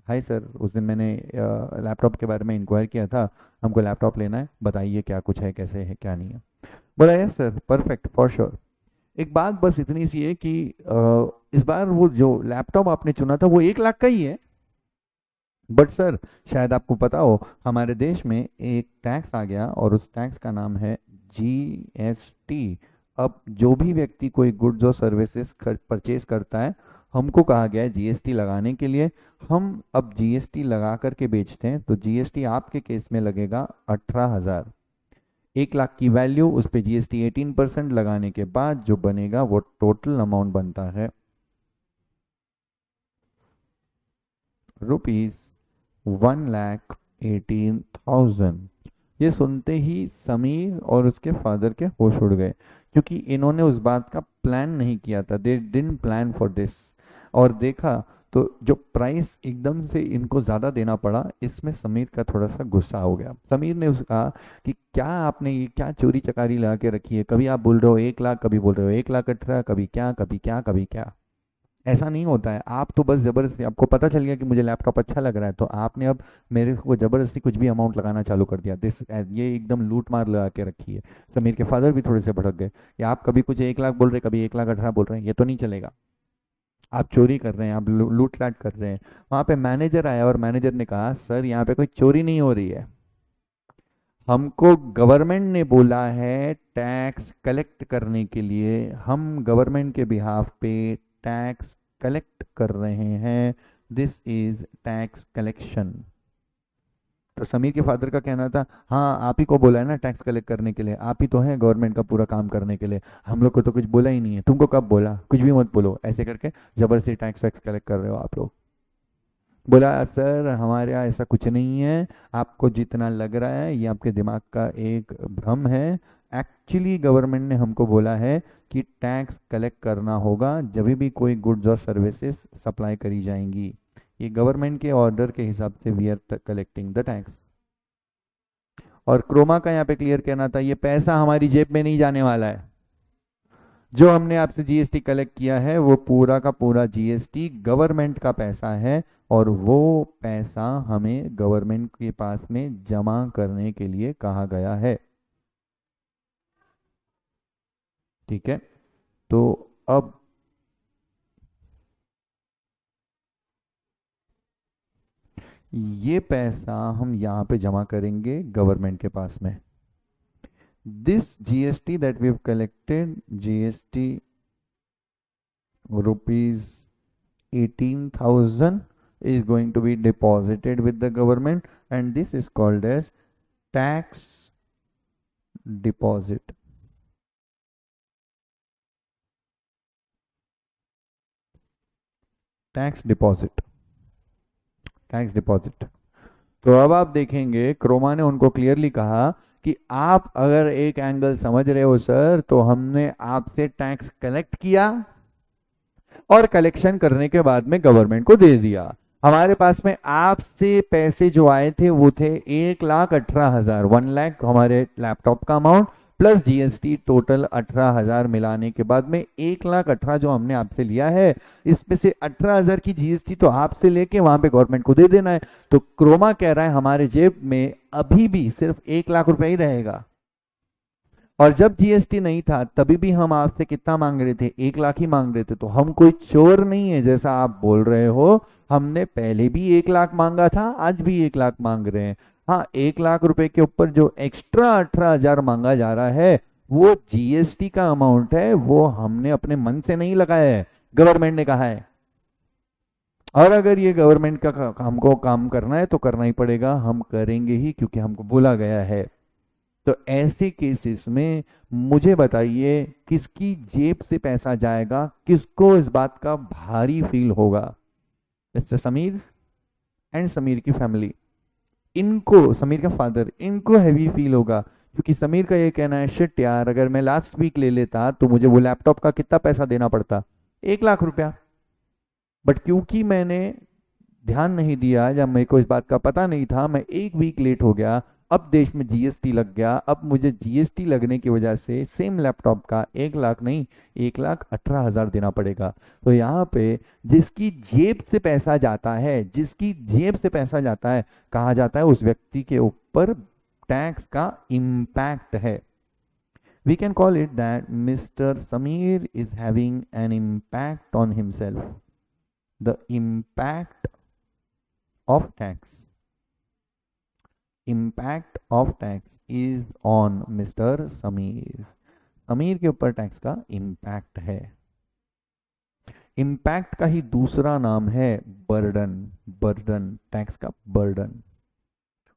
[SPEAKER 1] हाय सर, उस दिन मैंने लैपटॉप के बारे में इंक्वायर किया था, हमको लैपटॉप लेना है, बताइए क्या कुछ है, कैसे है, क्या नहीं है। बोला yes sir, perfect, for sure. एक बात बस इतनी सी है कि इस बार वो जो लैपटॉप आपने चुना था वो 1 लाख का ही है। बट सर, शायद आपको पता हो, हमारे देश में एक टैक्स आ गया और उस टैक्स का नाम है जीएसटी। अब जो भी व्यक्ति कोई गुड्स और सर्विसेज परचेज करता है, हमको कहा गया है जीएसटी लगाने के लिए। हम अब जीएसटी लगा करके बेचते हैं, तो जीएसटी आपके केस में लगेगा 18,000। 1 लाख की वैल्यू, उस पे जीएसटी 18% लगाने के बाद जो बनेगा वो टोटल अमाउंट बनता है ₹1,18,000। ये सुनते ही समीर और उसके फादर के होश उड़ गए, क्योंकि इन्होंने उस बात का प्लान नहीं किया था। They didn't plan for this. और देखा तो जो प्राइस एकदम से इनको ज़्यादा देना पड़ा, इसमें समीर का थोड़ा सा गुस्सा हो गया। समीर ने उसका कहा कि क्या आपने ये क्या चोरी चकारी लगा के रखी है, कभी आप बोल रहे हो 1 लाख, कभी बोल रहे हो 1,18,000, कभी क्या कभी क्या कभी क्या। ऐसा नहीं होता है। आप तो बस जबरदस्ती, आपको पता चल गया कि मुझे लैपटॉप अच्छा लग रहा है, तो आपने अब मेरे को जबरदस्ती कुछ भी अमाउंट लगाना चालू कर दिया। दिस ये एकदम लूट मार लगा के रखी है। समीर के फादर भी थोड़े से भड़क गए कि आप कभी कुछ 1 लाख बोल रहे, कभी 1,18,000 बोल रहे हैं, ये तो नहीं चलेगा। आप चोरी कर रहे हैं, आप लूट लाट कर रहे हैं। वहाँ पे मैनेजर आया और मैनेजर ने कहा, सर यहाँ पे कोई चोरी नहीं हो रही है। हमको गवर्नमेंट ने बोला है टैक्स कलेक्ट करने के लिए, हम गवर्नमेंट के बिहाफ पे टैक्स कलेक्ट कर रहे हैं। This is tax collection. तो समीर के फादर का कहना था, हाँ आप ही को बोला है ना टैक्स कलेक्ट करने के लिए, आप ही तो हैं गवर्नमेंट का पूरा काम करने के लिए, हम लोग को तो कुछ बोला ही नहीं है। तुमको कब बोला, कुछ भी मत बोलो, ऐसे करके जबरदस्ती टैक्स वैक्स कलेक्ट कर रहे हो आप लोग। बोला, सर हमारे यहाँ ऐसा कुछ नहीं है, आपको जितना लग रहा है ये आपके दिमाग का एक भ्रम है। एक्चुअली गवर्नमेंट ने हमको बोला है कि टैक्स कलेक्ट करना होगा जब भी कोई गुड्स और सर्विसेज सप्लाई करी जाएंगी। ये गवर्नमेंट के ऑर्डर के हिसाब से we are collecting the tax. और क्रोमा का यहाँ पे क्लियर कहना था, ये पैसा हमारी जेब में नहीं जाने वाला है। जो हमने आपसे जीएसटी कलेक्ट किया है वो पूरा का पूरा जीएसटी गवर्नमेंट का पैसा है, और वो पैसा हमें गवर्नमेंट के पास में जमा करने के लिए कहा गया है। ठीक है, तो अब ये पैसा हम यहाँ पे जमा करेंगे गवर्नमेंट के पास में। This GST that we have collected, GST rupees 18,000 is going to be deposited with the government, and this is called as tax deposit. Tax deposit, tax deposit. तो अब आप देखेंगे क्रोमा ने उनको क्लियरली कहा कि आप अगर एक एंगल समझ रहे हो सर, तो हमने आपसे टैक्स कलेक्ट किया और कलेक्शन करने के बाद में गवर्नमेंट को दे दिया। हमारे पास में आपसे पैसे जो आए थे वो थे 1,18,000, 1 लाख हमारे लैपटॉप का अमाउंट प्लस जीएसटी, टोटल 18,000 मिलाने के बाद में 1,18,000 जो हमने आपसे लिया है, इसमें से 18,000 की जीएसटी तो आपसे लेके वहां पे गवर्नमेंट को दे देना है। तो क्रोमा कह रहा है हमारे जेब में अभी भी सिर्फ 1 लाख रुपए ही रहेगा। और जब जीएसटी नहीं था तभी भी हम आपसे कितना मांग रहे थे, 1 लाख ही मांग रहे थे। तो हम कोई चोर नहीं है जैसा आप बोल रहे हो। हमने पहले भी 1 लाख मांगा था, आज भी 1 लाख मांग रहे हैं। हाँ, 1 लाख रुपए के ऊपर जो एक्स्ट्रा 18,000 मांगा जा रहा है वो जीएसटी का अमाउंट है, वो हमने अपने मन से नहीं लगाया है, गवर्नमेंट ने कहा है। और अगर ये गवर्नमेंट का हमको काम करना है तो करना ही पड़ेगा, हम करेंगे ही, क्योंकि हमको बोला गया है। तो ऐसे केसेस में मुझे बताइए किसकी जेब से पैसा जाएगा, किसको इस बात का भारी फील होगा? मिस्टर समीर एंड समीर की फैमिली, इनको, समीर का फादर, इनको हैवी फील होगा। क्योंकि समीर का ये कहना है, शिट यार, अगर मैं लास्ट वीक ले लेता तो मुझे वो लैपटॉप का कितना पैसा देना पड़ता, 1 लाख रुपया। बट क्योंकि मैंने ध्यान नहीं दिया, जब मेरे को इस बात का पता नहीं था, मैं 1 वीक लेट हो गया, अब देश में जीएसटी लग गया। अब मुझे जीएसटी लगने की वजह से सेम लैपटॉप का 1 लाख नहीं, 1,18,000 देना पड़ेगा। तो यहाँ पे जिसकी जेब से पैसा जाता है, जिसकी जेब से पैसा जाता है, कहा जाता है उस व्यक्ति के ऊपर टैक्स का इम्पैक्ट है। We can call it that Mr. Sameer is having an impact on himself. The impact of tax, impact of tax is on mister Sameer. Sameer के ऊपर टैक्स का इम्पैक्ट है। इम्पैक्ट का ही दूसरा नाम है बर्डन। बर्डन, टैक्स का burden.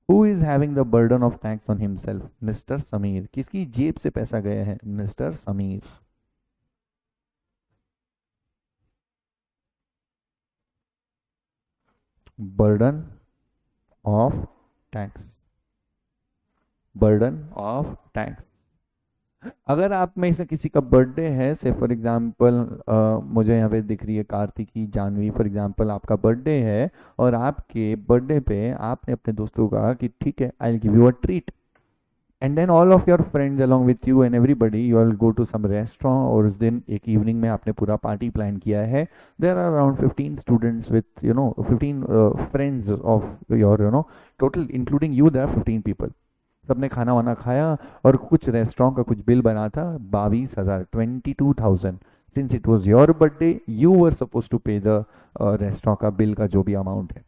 [SPEAKER 1] Who is having the burden of tax on himself? Mister Sameer. किसकी जेब से पैसा गया है? Mister Sameer. Burden of tax, burden of tax. अगर आप में से किसी का बर्थडे है, से फॉर एग्जांपल मुझे यहाँ पे दिख रही है कार्तिकी, जानवी, फॉर एग्जांपल आपका बर्थडे है और आपके बर्थडे पे आपने अपने दोस्तों को कहा कि ठीक है, I will give you a treat, and then all of your friends along with you and everybody you all go to some restaurant, और उस दिन एक इवनिंग में आपने पूरा पार्टी प्लान किया है। There are around 15 students with 15 friends of your total including you, there are 15 people. सबने खाना वाना खाया और कुछ रेस्टोरेंट का कुछ बिल बना था 22,000, 22,000। Since it was your birthday you were suppose to pay the restaurant का बिल का जो भी अमाउंट है।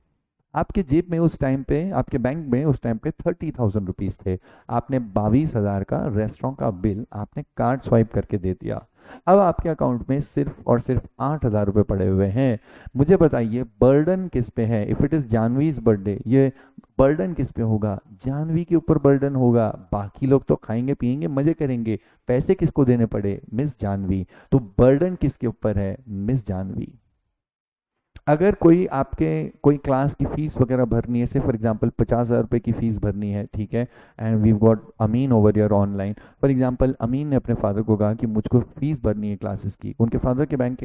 [SPEAKER 1] आपके जेब में उस टाइम पे, आपके बैंक में उस टाइम पे 30,000 रुपीज थे। आपने 22,000 का रेस्टोरेंट का बिल आपने कार्ड स्वाइप करके दे दिया। अब आपके अकाउंट में सिर्फ और सिर्फ 8,000 रुपये पड़े हुए हैं। मुझे बताइए बर्डन किस पे है? इफ इट इज जानवीज बर्थडे, ये बर्डन किस पे होगा? जानवी के ऊपर बर्डन होगा। बाकी लोग तो खाएंगे पिएंगे मजे करेंगे, पैसे किसको देने पड़े? मिस जानवी। तो बर्डन किसके ऊपर है? मिस जानवी। अगर कोई आपके कोई क्लास की फीस वगैरह भरनी है, से फॉर एग्जांपल 50,000 रुपये की फीस भरनी है, ठीक है, and we got Amin over your online. For example Amin ने अपने फादर को कहा कि मुझको फीस भरनी है क्लासेस की। उनके फादर के बैंक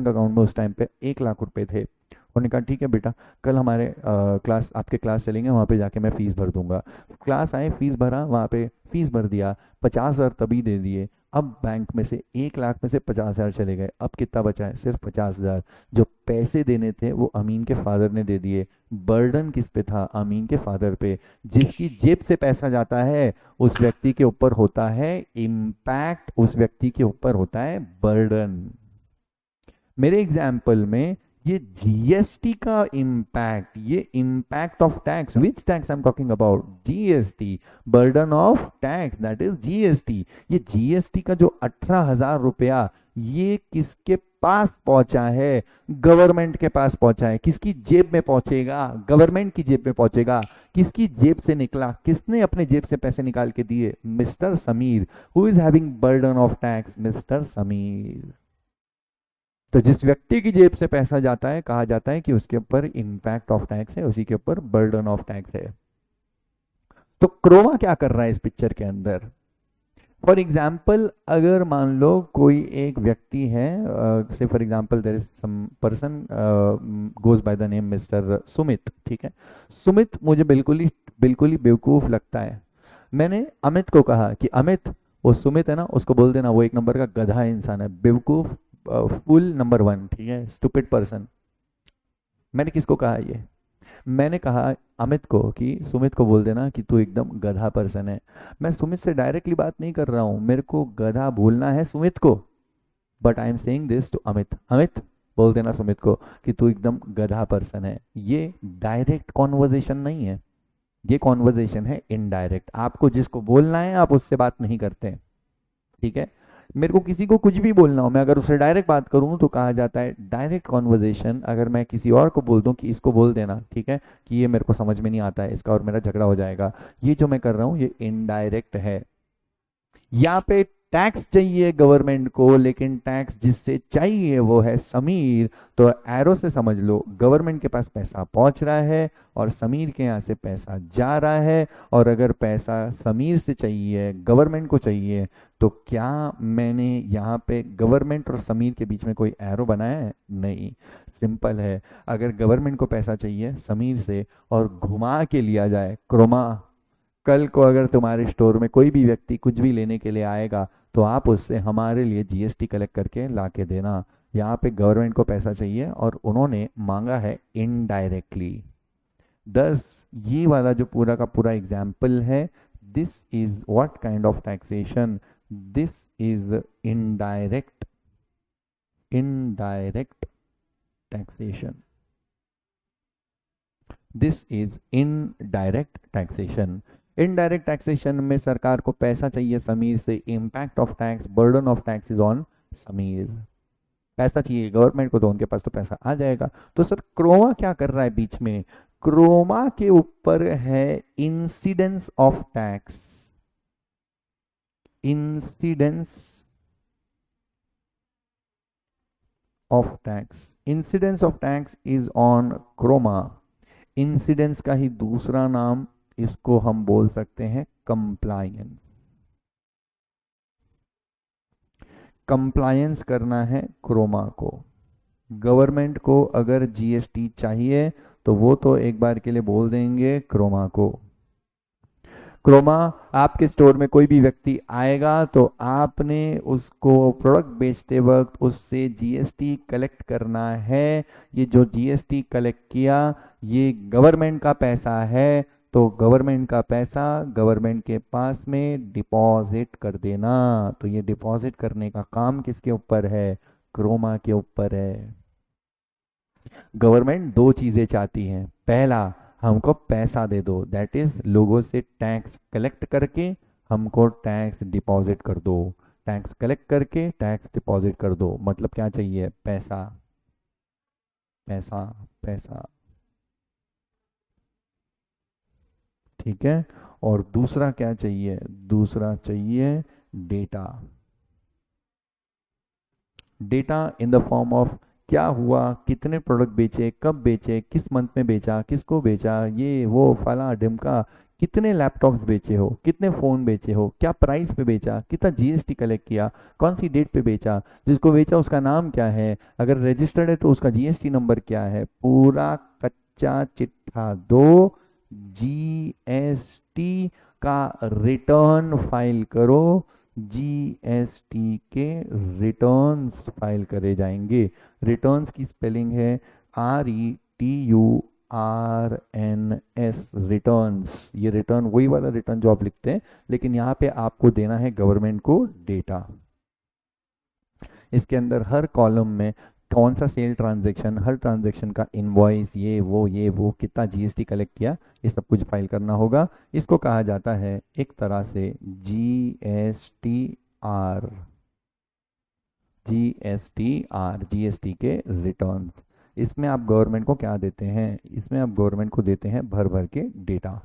[SPEAKER 1] अकाउंट में उस टाइम पे 1 लाख रुपए थे। उन्होंने कहा ठीक है बेटा, कल हमारे क्लास आपके क्लास चलेंगे, वहाँ पे जाके मैं फ़ीस भर दूंगा। क्लास आए, फीस भरा, वहाँ पे फीस भर दिया, 50,000 तभी दे दिए। अब बैंक में से 1 लाख में से 50,000 चले गए, अब कितना बचा है? सिर्फ 50,000। जो पैसे देने थे वो अमीन के फादर ने दे दिए। बर्डन किस पे था? अमीन के फादर पे। जिसकी जेब से पैसा जाता है उस व्यक्ति के ऊपर होता है इम्पैक्ट, उस व्यक्ति के ऊपर होता है बर्डन। मेरे एग्जाम्पल में ये जीएसटी का इम्पैक्ट, ये impact of tax, which tax I am talking about? GST, burden of tax, that is GST. ये जीएसटी का जो 18,000 रुपया ये किसके पास पहुंचा है? गवर्नमेंट के पास पहुंचा है। किसकी जेब में पहुंचेगा? गवर्नमेंट की जेब में पहुंचेगा। किसकी जेब से निकला? किसने अपने जेब से पैसे निकाल के दिए? Mister Sameer. Who is having burden of tax? Mister Sameer. तो जिस व्यक्ति की जेब से पैसा जाता है कहा जाता है कि उसके ऊपर इम्पैक्ट ऑफ टैक्स है, उसी के ऊपर बर्डन ऑफ टैक्स है। तो क्रोमा क्या कर रहा है इस पिक्चर के अंदर? फॉर एग्जाम्पल अगर मान लो कोई एक व्यक्ति है, say for example there is some person goes by the name mister Sumit, ठीक है। सुमित मुझे बिल्कुल ही बेवकूफ लगता है। मैंने अमित को कहा कि अमित, वो सुमित है ना, उसको बोल देना वो एक नंबर का गधा इंसान है, बेवकूफ, फुल नंबर 1, ठीक है, स्टूपिड पर्सन। मैंने किसको कहा ये? मैंने कहा अमित को कि सुमित को बोल देना कि तू एकदम गधा पर्सन है। मैं सुमित से डायरेक्टली बात नहीं कर रहा हूं, मेरे को गधा बोलना है सुमित को, but I am saying this to Amit. Amit, बोल देना सुमित को कि तू एकदम गधा पर्सन है। ये डायरेक्ट कॉन्वर्जेशन नहीं है, ये कॉन्वर्जेशन है इनडायरेक्ट। आपको जिसको बोलना है आप उससे बात नहीं करते, ठीक है। मेरे को किसी को कुछ भी बोलना हो, मैं अगर उससे डायरेक्ट बात करूं तो कहा जाता है डायरेक्ट कॉन्वर्जेशन। अगर मैं किसी और को बोल दूं कि इसको बोल देना, ठीक है, कि ये मेरे को समझ में नहीं आता है, इसका और मेरा झगड़ा हो जाएगा, ये जो मैं कर रहा हूं ये इनडायरेक्ट है। यहाँ पे टैक्स चाहिए गवर्नमेंट को, लेकिन टैक्स जिससे चाहिए वो है समीर। तो एरो से समझ लो गवर्नमेंट के पास पैसा पहुंच रहा है और समीर के यहाँ से पैसा जा रहा है। और अगर पैसा समीर से चाहिए, गवर्नमेंट को चाहिए, तो क्या मैंने यहाँ पे गवर्नमेंट और समीर के बीच में कोई एरो बनाया है? नहीं, सिंपल है। अगर गवर्नमेंट को पैसा चाहिए समीर से और घुमा के लिया जाए क्रोमा, कल को अगर तुम्हारे स्टोर में कोई भी व्यक्ति कुछ भी लेने के लिए आएगा तो आप उससे हमारे लिए जीएसटी कलेक्ट करके ला के देना। यहाँ पे गवर्नमेंट को पैसा चाहिए और उन्होंने मांगा है इनडायरेक्टली। दस ये वाला जो पूरा का पूरा एग्जाम्पल है, this is what kind of taxation? This is indirect, indirect taxation. This is indirect taxation. Indirect taxation में सरकार को पैसा चाहिए समीर से, impact of tax, burden of tax is on Sameer. पैसा चाहिए गवर्नमेंट को तो उनके पास तो पैसा आ जाएगा। तो सर क्रोमा क्या कर रहा है बीच में? क्रोमा के ऊपर है incidence of tax, incidence of tax, incidence of tax is on Croma. Incidence का ही दूसरा नाम इसको हम बोल सकते हैं कंप्लायंस। कंप्लायंस करना है क्रोमा को। गवर्नमेंट को अगर जीएसटी चाहिए तो वो तो एक बार के लिए बोल देंगे क्रोमा को। क्रोमा, आपके स्टोर में कोई भी व्यक्ति आएगा तो आपने उसको प्रोडक्ट बेचते वक्त उससे जीएसटी कलेक्ट करना है। ये जो जीएसटी कलेक्ट किया ये गवर्नमेंट का पैसा है, तो गवर्नमेंट का पैसा गवर्नमेंट के पास में डिपॉजिट कर देना। तो ये डिपॉजिट करने का काम किसके ऊपर है? क्रोमा के ऊपर है। गवर्नमेंट दो चीजें चाहती है, पहला हमको पैसा दे दो, दैट इज लोगों से टैक्स कलेक्ट करके हमको टैक्स डिपॉजिट कर दो। टैक्स कलेक्ट करके टैक्स डिपॉजिट कर दो, मतलब क्या चाहिए? पैसा, पैसा, पैसा। ठीक है। और दूसरा क्या चाहिए? दूसरा चाहिए data. Data in the form of क्या हुआ, कितने प्रोडक्ट बेचे, कब बेचे, किस मंथ में बेचा, किसको बेचा, ये वो फला ढिमका, कितने लैपटॉप्स बेचे हो, कितने फ़ोन बेचे हो, क्या प्राइस पे बेचा, कितना जीएसटी कलेक्ट किया, कौन सी डेट पे बेचा, जिसको बेचा उसका नाम क्या है, अगर रजिस्टर्ड है तो उसका जीएसटी नंबर क्या है, पूरा कच्चा चिट्ठा दो। जीएसटी का रिटर्न फाइल करो, जीएसटी के रिटर्न्स फाइल करे जाएंगे। रिटर्न्स की स्पेलिंग है RETURNS, रिटर्न्स। ये रिटर्न वही वाला रिटर्न जो आप लिखते हैं, लेकिन यहाँ पे आपको देना है गवर्नमेंट को डेटा। इसके अंदर हर कॉलम में कौन सा सेल ट्रांजैक्शन, हर ट्रांजैक्शन का इनवॉइस, ये वो कितना जीएसटी कलेक्ट किया, ये सब कुछ फाइल करना होगा। इसको कहा जाता है एक तरह से जीएसटीआर। जीएसटीआर, जीएसटी के रिटर्न्स। इसमें आप गवर्नमेंट को क्या देते हैं? इसमें आप गवर्नमेंट को देते हैं भर भर के डेटा।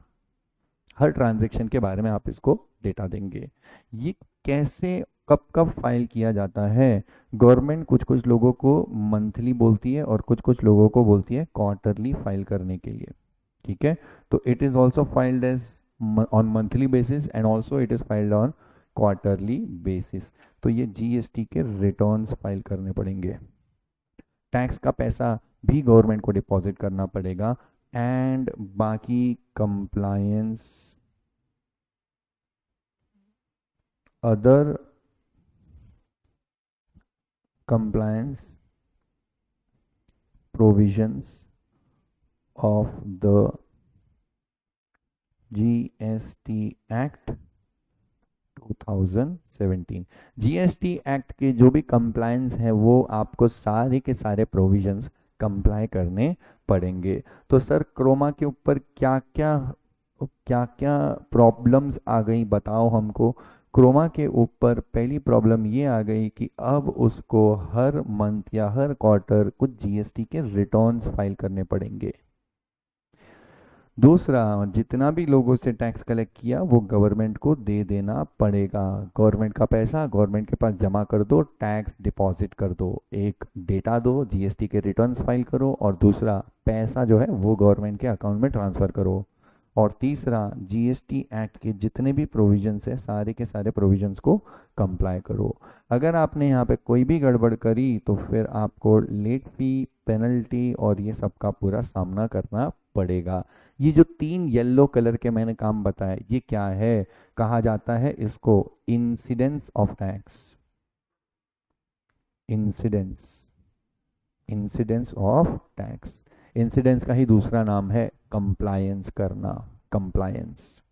[SPEAKER 1] हर ट्रांजैक्शन के बारे में आप इसको डेटा देंगे। ये कैसे कब कब फाइल किया जाता है? गवर्नमेंट कुछ कुछ लोगों को मंथली बोलती है और कुछ कुछ लोगों को बोलती है क्वार्टरली फाइल करने के लिए। ठीक है। तो it is also filed as on monthly basis and also it is filed on quarterly basis. तो ये जीएसटी के रिटर्न्स फाइल करने पड़ेंगे। टैक्स का पैसा भी गवर्नमेंट को डिपॉजिट करना पड़ेगा। एंड बाकी compliance, other compliance provisions of the GST Act 2017। GST act के जो भी कंप्लायंस है वो आपको सारे के सारे प्रोविजंस कंप्लाई करने पड़ेंगे। तो सर क्रोमा के ऊपर क्या क्या प्रॉब्लम्स आ गई बताओ हमको। क्रोमा के ऊपर पहली प्रॉब्लम ये आ गई कि अब उसको हर मंथ या हर क्वार्टर कुछ जीएसटी के रिटर्न्स फाइल करने पड़ेंगे। दूसरा, जितना भी लोगों से टैक्स कलेक्ट किया वो गवर्नमेंट को दे देना पड़ेगा। गवर्नमेंट का पैसा गवर्नमेंट के पास जमा कर दो, टैक्स डिपॉजिट कर दो। एक डेटा दो, जीएसटी के रिटर्न्स फाइल करो, और दूसरा पैसा जो है वो गवर्नमेंट के अकाउंट में ट्रांसफ़र करो। और तीसरा, जीएसटी एक्ट के जितने भी प्रोविजंस है सारे के सारे प्रोविजंस को कंप्लाई करो। अगर आपने यहाँ पे कोई भी गड़बड़ करी तो फिर आपको लेट फी, पेनल्टी और ये सब का पूरा सामना करना पड़ेगा। ये जो तीन येलो कलर के मैंने काम बताया ये क्या है? कहा जाता है इसको incidence of tax. Incidence, incidence of tax. Incidence का ही दूसरा नाम है कंप्लायंस करना, कंप्लायंस।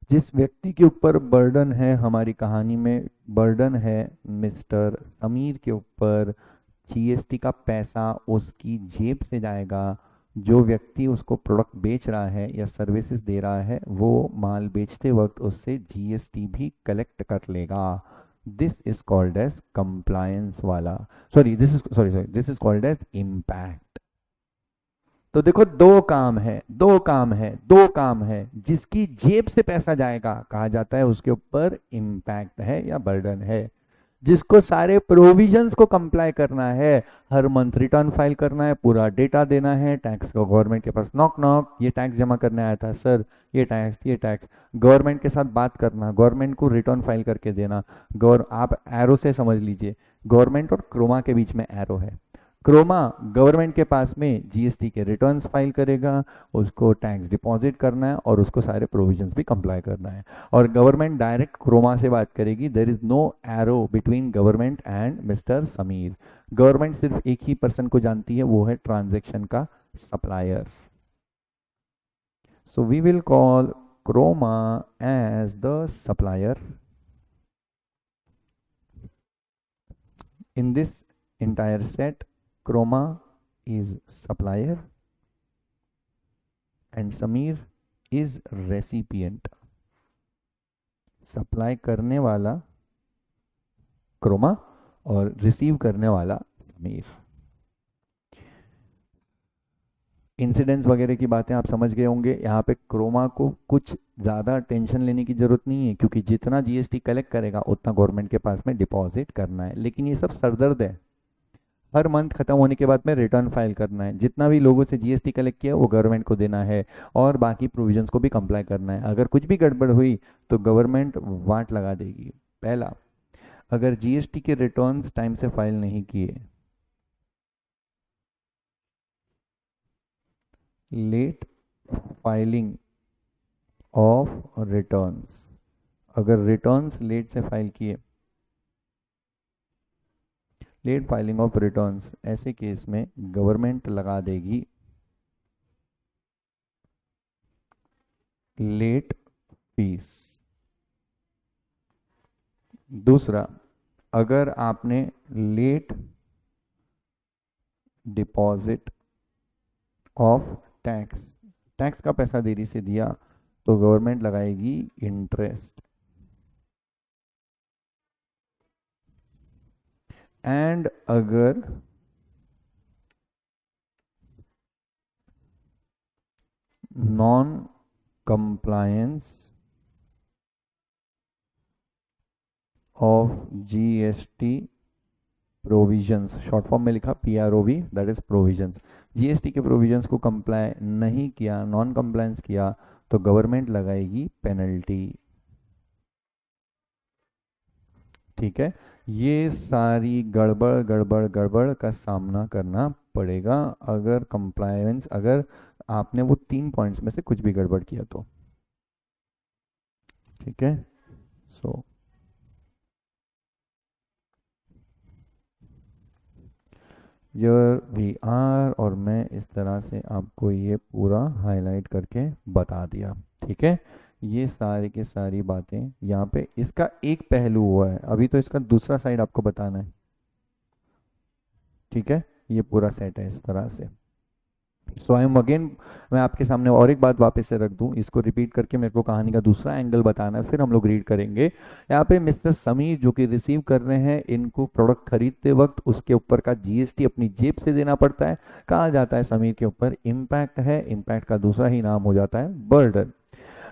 [SPEAKER 1] जिस व्यक्ति के ऊपर बर्डन है, हमारी कहानी में बर्डन है मिस्टर समीर के ऊपर, जीएसटी का पैसा उसकी जेब से जाएगा, जो व्यक्ति उसको प्रोडक्ट बेच रहा है या सर्विसेज दे रहा है वो माल बेचते वक्त उससे जीएसटी भी कलेक्ट कर लेगा। This is called as compliance वाला, this is called as impact. तो देखो दो काम है, दो काम है, दो काम है। जिसकी जेब से पैसा जाएगा कहा जाता है उसके ऊपर इम्पैक्ट है या बर्डन है। जिसको सारे प्रोविजंस को कंप्लाई करना है, हर मंथ रिटर्न फाइल करना है, पूरा डेटा देना है, टैक्स को गवर्नमेंट के पास नॉक नॉक, ये टैक्स जमा करने आया था सर, ये टैक्स गवर्नमेंट के साथ बात करना, गवर्नमेंट को रिटर्न फाइल करके देना। गौर आप एरो से समझ लीजिए, गवर्नमेंट और क्रोमा के बीच में एरो है। क्रोमा गवर्नमेंट के पास में जीएसटी के रिटर्न्स फाइल करेगा, उसको टैक्स डिपॉजिट करना है और उसको सारे प्रोविजंस भी कंप्लाई करना है। और गवर्नमेंट डायरेक्ट क्रोमा से बात करेगी। There is no arrow between government and mister Sameer. Government सिर्फ एक ही पर्सन को जानती है, वो है ट्रांजैक्शन का supplier. So we will call Croma as the supplier in this entire set. Chroma is supplier and Sameer is recipient. Supply करने वाला क्रोमा और रिसीव करने वाला समीर। इंसिडेंट्स वगैरह की बातें आप समझ गए होंगे। यहाँ पे क्रोमा को कुछ ज़्यादा टेंशन लेने की ज़रूरत नहीं है, क्योंकि जितना जीएसटी कलेक्ट करेगा उतना गवर्नमेंट के पास में डिपॉजिट करना है। लेकिन ये सब सरदर्द है, हर मंथ खत्म होने के बाद में रिटर्न फाइल करना है, जितना भी लोगों से जीएसटी कलेक्ट किया वो गवर्नमेंट को देना है और बाकी प्रोविजंस को भी कंप्लाई करना है। अगर कुछ भी गड़बड़ हुई तो गवर्नमेंट वाट लगा देगी। पहला, अगर जीएसटी के रिटर्न्स टाइम से फाइल नहीं किए, लेट फाइलिंग ऑफ रिटर्न्स, अगर रिटर्न्स लेट से फाइल किए, लेट फाइलिंग ऑफ रिटर्न्स, ऐसे केस में गवर्नमेंट लगा देगी लेट फीस। दूसरा, अगर आपने late deposit of tax, tax का पैसा देरी से दिया तो गवर्नमेंट लगाएगी इंटरेस्ट। एंड अगर non compliance of GST provisions, short form में लिखा P R O V, that is provisions, GST के प्रोविजंस को कंप्लाई नहीं किया, नॉन कंप्लायंस किया तो गवर्नमेंट लगाएगी पेनल्टी। ठीक है, ये सारी गड़बड़ गड़बड़ गड़बड़ का सामना करना पड़ेगा अगर कंप्लायंस, अगर आपने वो 3 पॉइंट्स में से कुछ भी गड़बड़ किया तो। ठीक है, सो यर वी आर, और मैं इस तरह से आपको ये पूरा हाईलाइट करके बता दिया। ठीक है, ये सारी की सारी बातें यहाँ पे, इसका एक पहलू हुआ है, अभी तो इसका दूसरा साइड आपको बताना है। ठीक है, ये पूरा सेट है इस तरह से। सो आई एम अगेन, मैं आपके सामने और एक बात वापस से रख दूं, इसको रिपीट करके मेरे को कहानी का दूसरा एंगल बताना है, फिर हम लोग रीड करेंगे। यहाँ पे मिस्टर समीर जो कि रिसीव कर रहे हैं, इनको प्रोडक्ट खरीदते वक्त उसके ऊपर का जीएसटी अपनी जेब से देना पड़ता है, कहा जाता है समीर के ऊपर इम्पैक्ट है। इम्पैक्ट का दूसरा ही नाम हो जाता है बर्डन।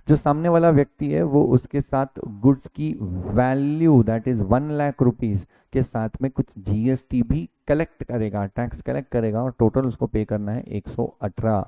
[SPEAKER 1] जो सामने वाला व्यक्ति है वो उसके साथ गुड्स की वैल्यू दैट इज 1,00,000 रुपीज के साथ में कुछ जीएसटी भी कलेक्ट करेगा, टैक्स कलेक्ट करेगा, और टोटल उसको पे करना है 118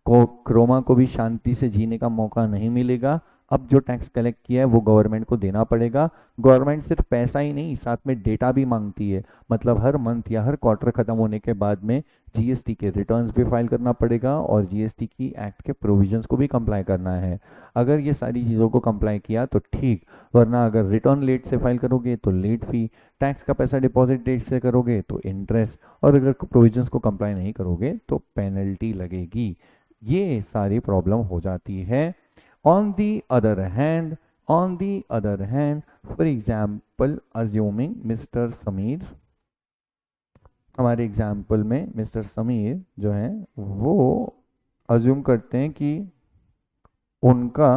[SPEAKER 1] को। क्रोमा को भी शांति से जीने का मौका नहीं मिलेगा। अब जो टैक्स कलेक्ट किया है वो गवर्नमेंट को देना पड़ेगा। गवर्नमेंट सिर्फ पैसा ही नहीं, साथ में डेटा भी मांगती है, मतलब हर मंथ या हर क्वार्टर खत्म होने के बाद में जीएसटी के रिटर्न्स भी फाइल करना पड़ेगा और जीएसटी की एक्ट के प्रोविजंस को भी कंप्लाई करना है। अगर ये सारी चीज़ों को कंप्लाई किया तो ठीक, वरना अगर रिटर्न लेट से फाइल करोगे तो लेट फी, टैक्स का पैसा डिपॉजिट डेट से करोगे तो इंटरेस्ट, और अगर प्रोविजंस को कंप्लाई नहीं करोगे तो पेनल्टी लगेगी। ये सारी प्रॉब्लम हो जाती है। On the other hand, for example, assuming Mr. Sameer हमारे एग्जाम्पल में मिस्टर समीर जो हैं वो अज्यूम करते हैं कि उनका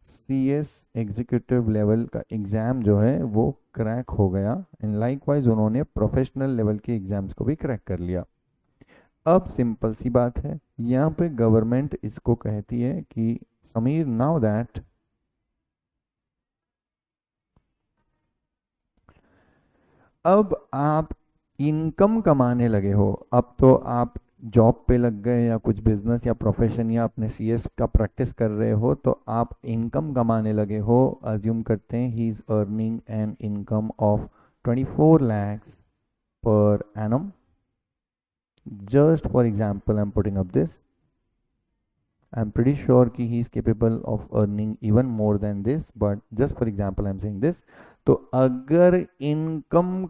[SPEAKER 1] CS एग्जीक्यूटिव लेवल का एग्ज़ाम जो है वो क्रैक हो गया एंड लाइकवाइज उन्होंने प्रोफेशनल लेवल के एग्ज़ाम्स को भी क्रैक कर लिया। अब सिंपल सी बात है, यहाँ पे गवर्नमेंट इसको कहती है कि समीर नाउ दैट अब आप इनकम कमाने लगे हो, अब तो आप जॉब पे लग गए या कुछ बिजनेस या प्रोफेशन या अपने CS का प्रैक्टिस कर रहे हो तो आप इनकम कमाने लगे हो। अज्यूम करते हैं he is earning an income of 24 lakhs per annum. Just for example, I'm putting up this. I'm pretty sure कि he is capable of earning even more than this, but just for example I'm saying this. तो अगर इनकम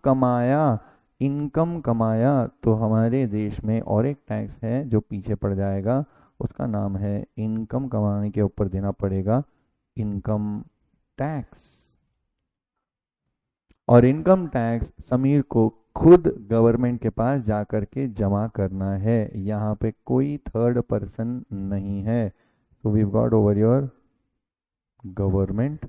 [SPEAKER 1] कमाया तो हमारे देश में और एक टैक्स है जो पीछे पड़ जाएगा, उसका नाम है इनकम कमाने के ऊपर देना पड़ेगा इनकम टैक्स। और इनकम टैक्स समीर को खुद गवर्नमेंट के पास जा कर के जमा करना है, यहाँ पे कोई थर्ड पर्सन नहीं है। So we got over your government.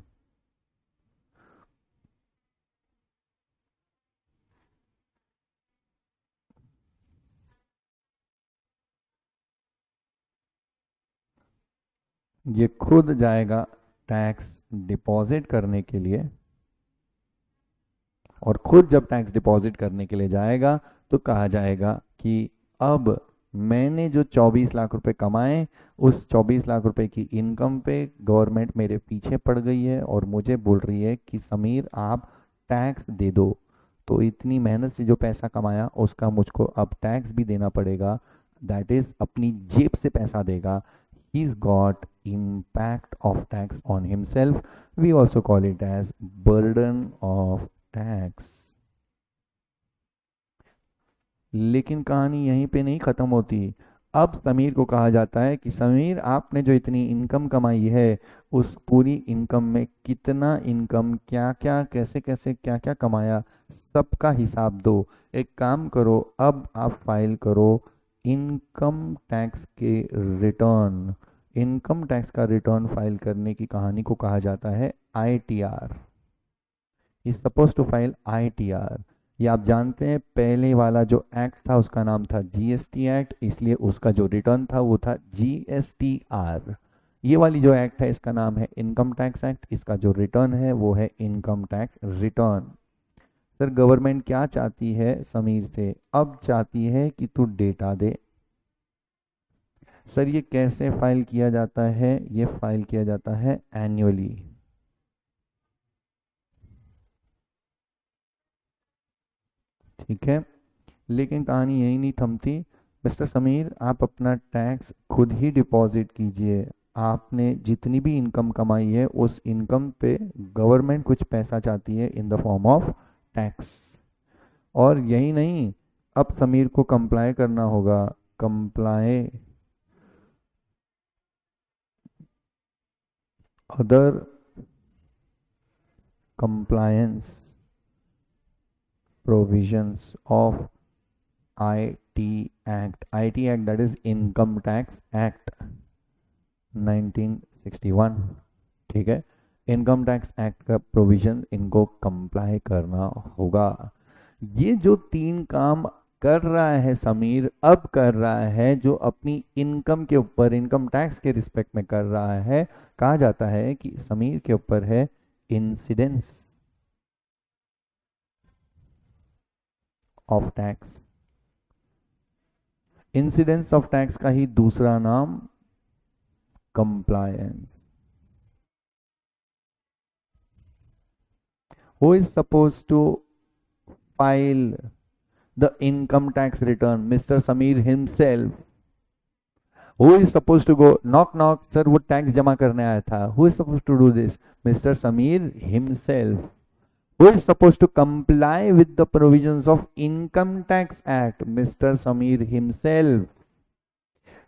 [SPEAKER 1] ये खुद जाएगा टैक्स डिपॉजिट करने के लिए, और खुद जब टैक्स डिपॉजिट करने के लिए जाएगा तो कहा जाएगा कि अब मैंने जो 24 लाख रुपए कमाए उस 24 लाख रुपए की इनकम पे गवर्नमेंट मेरे पीछे पड़ गई है और मुझे बोल रही है कि समीर आप टैक्स दे दो। तो इतनी मेहनत से जो पैसा कमाया उसका मुझको अब टैक्स भी देना पड़ेगा, दैट इज अपनी जेब से पैसा देगा। He's got impact of tax on himself. We also call it as burden of tax. लेकिन कहानी यहीं पे नहीं खत्म होती। अब समीर को कहा जाता है कि समीर आपने जो इतनी इनकम कमाई है उस पूरी इनकम में कितना इनकम, क्या क्या, कैसे कैसे, क्या क्या कमाया, सबका हिसाब दो। एक काम करो, अब आप फाइल करो इनकम टैक्स के रिटर्न। इनकम टैक्स का रिटर्न फाइल करने की कहानी को कहा जाता है ITR। Is suppose to file ITR। ये आप जानते हैं पहले वाला जो एक्ट था उसका नाम था GST एक्ट, इसलिए उसका जो रिटर्न था वो था GSTR। ये वाली जो एक्ट है इसका नाम है इनकम टैक्स एक्ट, इसका जो रिटर्न है वो है income tax return. Sir government क्या चाहती है समीर से? अब चाहती है कि तू डेटा दे। सर ये कैसे फाइल किया जाता है? ये फाइल किया जाता है एनुअली। ठीक है, लेकिन कहानी यही नहीं थमती। मिस्टर समीर आप अपना टैक्स खुद ही डिपॉजिट कीजिए। आपने जितनी भी इनकम कमाई है उस इनकम पे गवर्नमेंट कुछ पैसा चाहती है in the form of tax. और यही नहीं, अब समीर को कंप्लाई करना होगा। Comply other compliance provisions of IT Act, that is Income Tax Act 1961। ठीक है, इनकम टैक्स एक्ट का प्रोविजन इनको कंप्लाई करना होगा। ये जो 3 काम कर रहा है समीर, अब कर रहा है जो अपनी इनकम के ऊपर इनकम टैक्स के रिस्पेक्ट में कर रहा है, कहा जाता है कि समीर के ऊपर है incidence of tax. Incidence of tax का ही दूसरा नाम compliance. Who is supposed to file the income tax return? Mr. Sameer himself. Who is supposed to go knock knock, sir वो टैक्स जमा करने आया था? Who is supposed to do this? Mr. Sameer himself. Who is supposed to comply with the provisions of Income Tax Act? Mr. Sameer himself.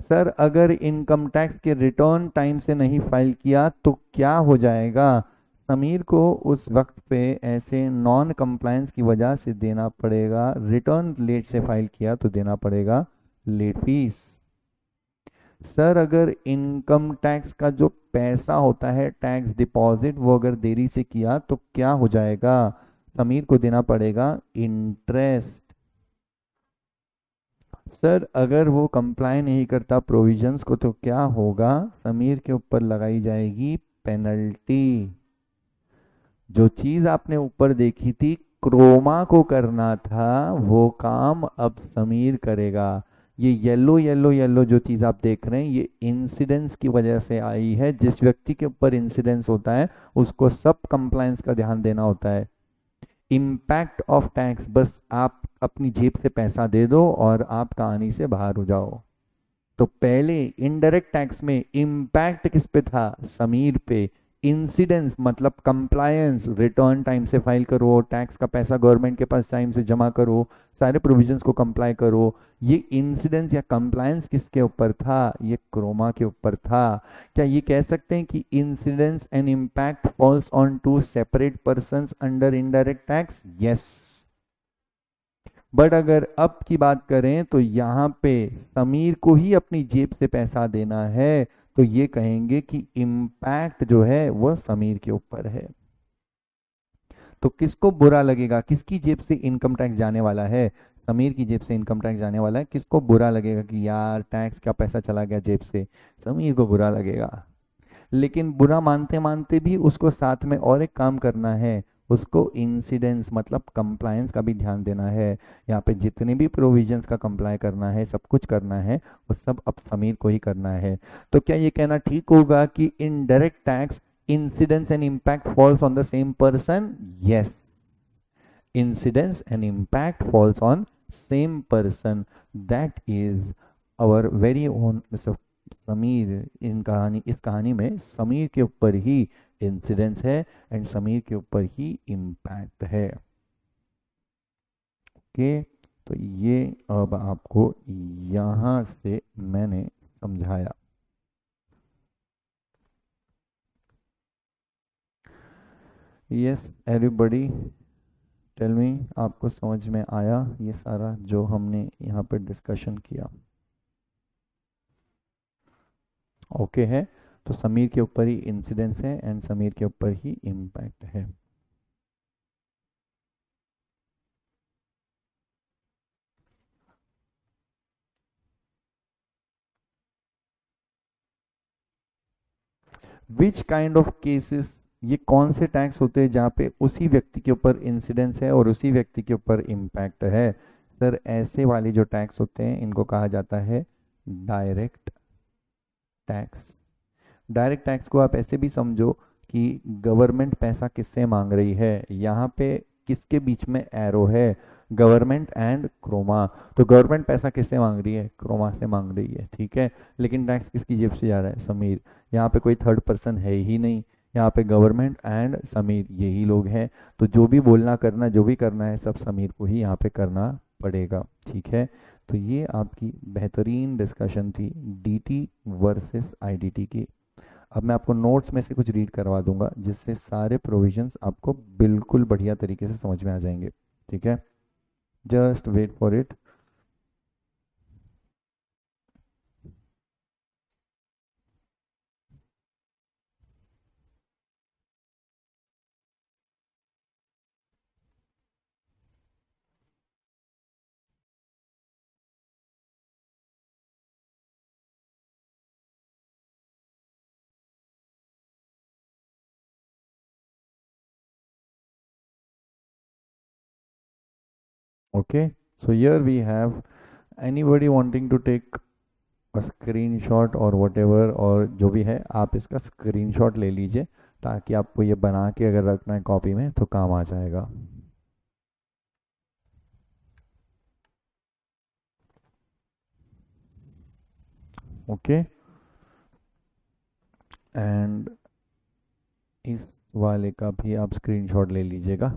[SPEAKER 1] Sir अगर इनकम टैक्स के रिटर्न टाइम से नहीं फाइल किया तो क्या हो जाएगा? समीर को उस वक्त पे ऐसे नॉन कंप्लायंस की वजह से देना पड़ेगा, रिटर्न लेट से फाइल किया तो देना पड़ेगा लेट फीस। सर अगर इनकम टैक्स का जो पैसा होता है टैक्स डिपॉजिट वो अगर देरी से किया तो क्या हो जाएगा, समीर को देना पड़ेगा इंटरेस्ट। सर अगर वो कंप्लाई नहीं करता प्रोविजंस को तो क्या होगा, समीर के ऊपर लगाई जाएगी पेनल्टी। जो चीज आपने ऊपर देखी थी क्रोमा को करना था वो काम अब समीर करेगा। ये येलो येलो येलो जो चीज आप देख रहे हैं ये इंसिडेंस की वजह से आई है। जिस व्यक्ति के ऊपर इंसिडेंस होता है उसको सब कंप्लायंस का ध्यान देना होता है। इम्पैक्ट ऑफ टैक्स, बस आप अपनी जेब से पैसा दे दो और आप कहानी से बाहर हो जाओ। तो पहले इनडायरेक्ट टैक्स में इम्पैक्ट किस पे था, समीर पे। इंसिडेंस मतलब कंप्लायंस, रिटर्न टाइम से फाइल करो, टैक्स का पैसा गवर्नमेंट के पास टाइम से जमा करो, सारे प्रोविजंस को कंप्लाई करो। ये इंसिडेंस या कंप्लायंस किसके ऊपर था, ये क्रोमा के ऊपर था। क्या ये कह सकते हैं कि incidence and impact falls on two separate persons under indirect tax? Yes. But अगर अब की बात करें तो यहाँ पे समीर को ही अपनी जेब से पैसा देना है तो ये कहेंगे कि इम्पैक्ट जो है वह समीर के ऊपर है। तो किसको बुरा लगेगा, किसकी जेब से इनकम टैक्स जाने वाला है, समीर की जेब से इनकम टैक्स जाने वाला है। किसको बुरा लगेगा कि यार टैक्स का पैसा चला गया जेब से, समीर को बुरा लगेगा। लेकिन बुरा मानते मानते भी उसको साथ में और एक काम करना है, उसको इंसिडेंस मतलब कंप्लायंस का भी ध्यान देना है। यहाँ पे जितने भी प्रोविजंस का कंप्लाई करना है, सब कुछ करना है, वो सब अब समीर को ही करना है। तो क्या ये कहना ठीक होगा कि indirect tax incidence and impact falls on the same person? Yes, incidence and impact falls on same person, that is our very own Mr. Sameer. इन कहानी इस कहानी में समीर के ऊपर ही इंसिडेंस है एंड समीर के ऊपर ही इम्पैक्ट है। ओके, तो ये अब आपको यहाँ से मैंने समझाया। यस एवरीबॉडी, टेल मी, आपको समझ में आया ये सारा जो हमने यहाँ पर डिस्कशन किया? ओके है, तो समीर के ऊपर ही इंसिडेंस है एंड समीर के ऊपर ही इम्पैक्ट है। विच काइंड ऑफ केसेस, ये कौन से टैक्स होते हैं जहाँ पे उसी व्यक्ति के ऊपर इंसिडेंस है और उसी व्यक्ति के ऊपर इम्पैक्ट है? सर ऐसे वाले जो टैक्स होते हैं इनको कहा जाता है डायरेक्ट टैक्स। डायरेक्ट टैक्स को आप ऐसे भी समझो कि गवर्नमेंट पैसा किससे मांग रही है, यहाँ पे किसके बीच में एरो है, गवर्नमेंट एंड क्रोमा। तो गवर्नमेंट पैसा किससे मांग रही है, क्रोमा से मांग रही है, ठीक है। लेकिन टैक्स किसकी जेब से जा रहा है, समीर। यहाँ पे कोई थर्ड पर्सन है ही नहीं, यहाँ पे गवर्नमेंट एंड समीर यही लोग हैं। तो जो भी बोलना करना जो भी करना है सब समीर को ही यहाँ पे करना पड़ेगा, ठीक है। तो ये आपकी बेहतरीन डिस्कशन थी डीटी वर्सेस आईडीटी की। अब मैं आपको नोट्स में से कुछ रीड करवा दूंगा जिससे सारे प्रोविजंस आपको बिल्कुल बढ़िया तरीके से समझ में आ जाएंगे, ठीक है। Just wait for it. Okay, so here we have anybody wanting to take a screenshot or whatever, और जो भी है आप इसका स्क्रीनशॉट ले लीजिए ताकि आपको ये बना के अगर रखना है कॉपी में तो काम आ जाएगा। ओके, एंड इस वाले का भी आप स्क्रीनशॉट ले लीजिएगा।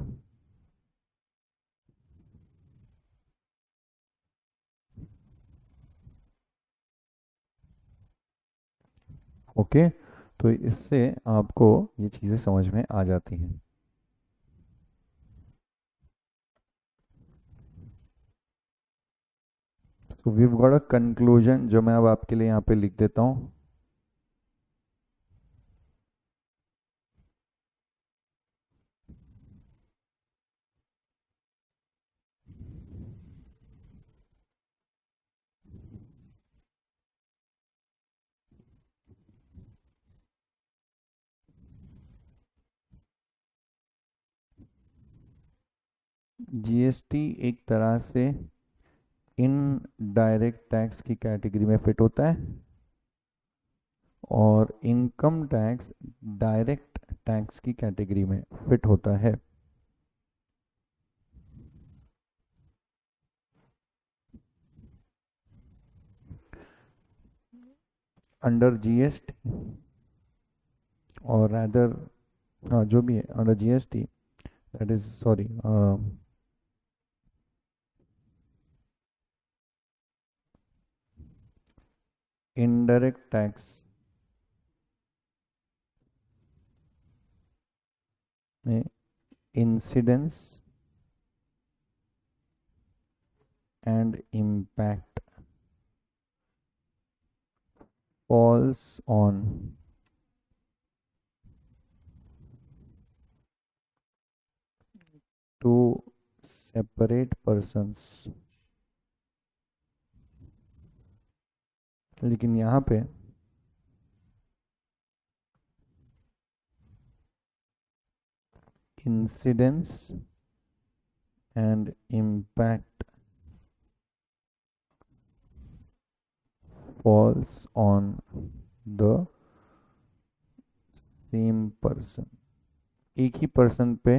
[SPEAKER 1] ओके, तो इससे आपको ये चीज़ें समझ में आ जाती हैं। तो वीव गॉट अ कंक्लूजन जो मैं अब आपके लिए यहाँ पे लिख देता हूँ। जीएसटी एक तरह से इनडायरेक्ट टैक्स की कैटेगरी में फिट होता है और इनकम टैक्स डायरेक्ट टैक्स की कैटेगरी में फिट होता है। अंडर जीएसटी और अदर, हाँ जो भी है under GST, that is sorry, indirect tax में incidence and impact falls on two separate persons। लेकिन यहाँ पे incidence and impact falls on the same person. एक ही पर्सन पे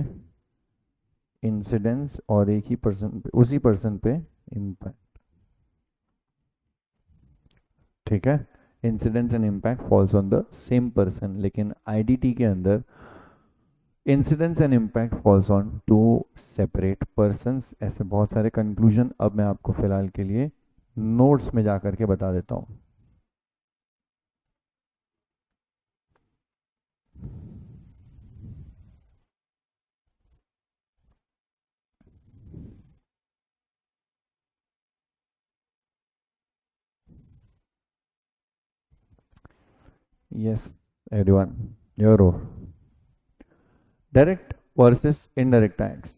[SPEAKER 1] इंसिडेंस और एक ही पर्सन पे, उसी पर्सन पे इम्पैक्ट। ठीक है, incidence and impact falls on the same person, लेकिन आईडीटी के अंदर incidence and impact falls on two separate persons. ऐसे बहुत सारे कंक्लूजन अब मैं आपको फिलहाल के लिए नोट्स में जा करके बता देता हूँ। Yes everyone, your direct versus indirect tax.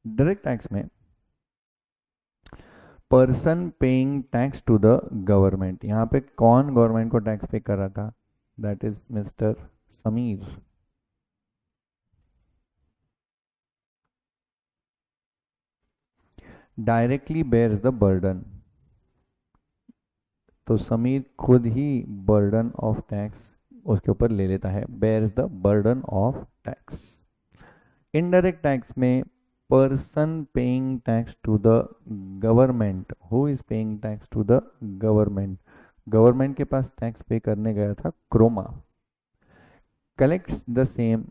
[SPEAKER 1] Direct tax में person paying tax to the government. यहाँ पे कौन गवर्नमेंट को टैक्स पे कर रहा था? That is mister Sameer. Directly bears the burden, तो समीर खुद ही बर्डन ऑफ टैक्स उसके ऊपर ले लेता है, bears the burden of tax. Indirect tax में person paying tax to the government, who is paying tax to the government, government के पास टैक्स पे करने गया था Croma, collects the same,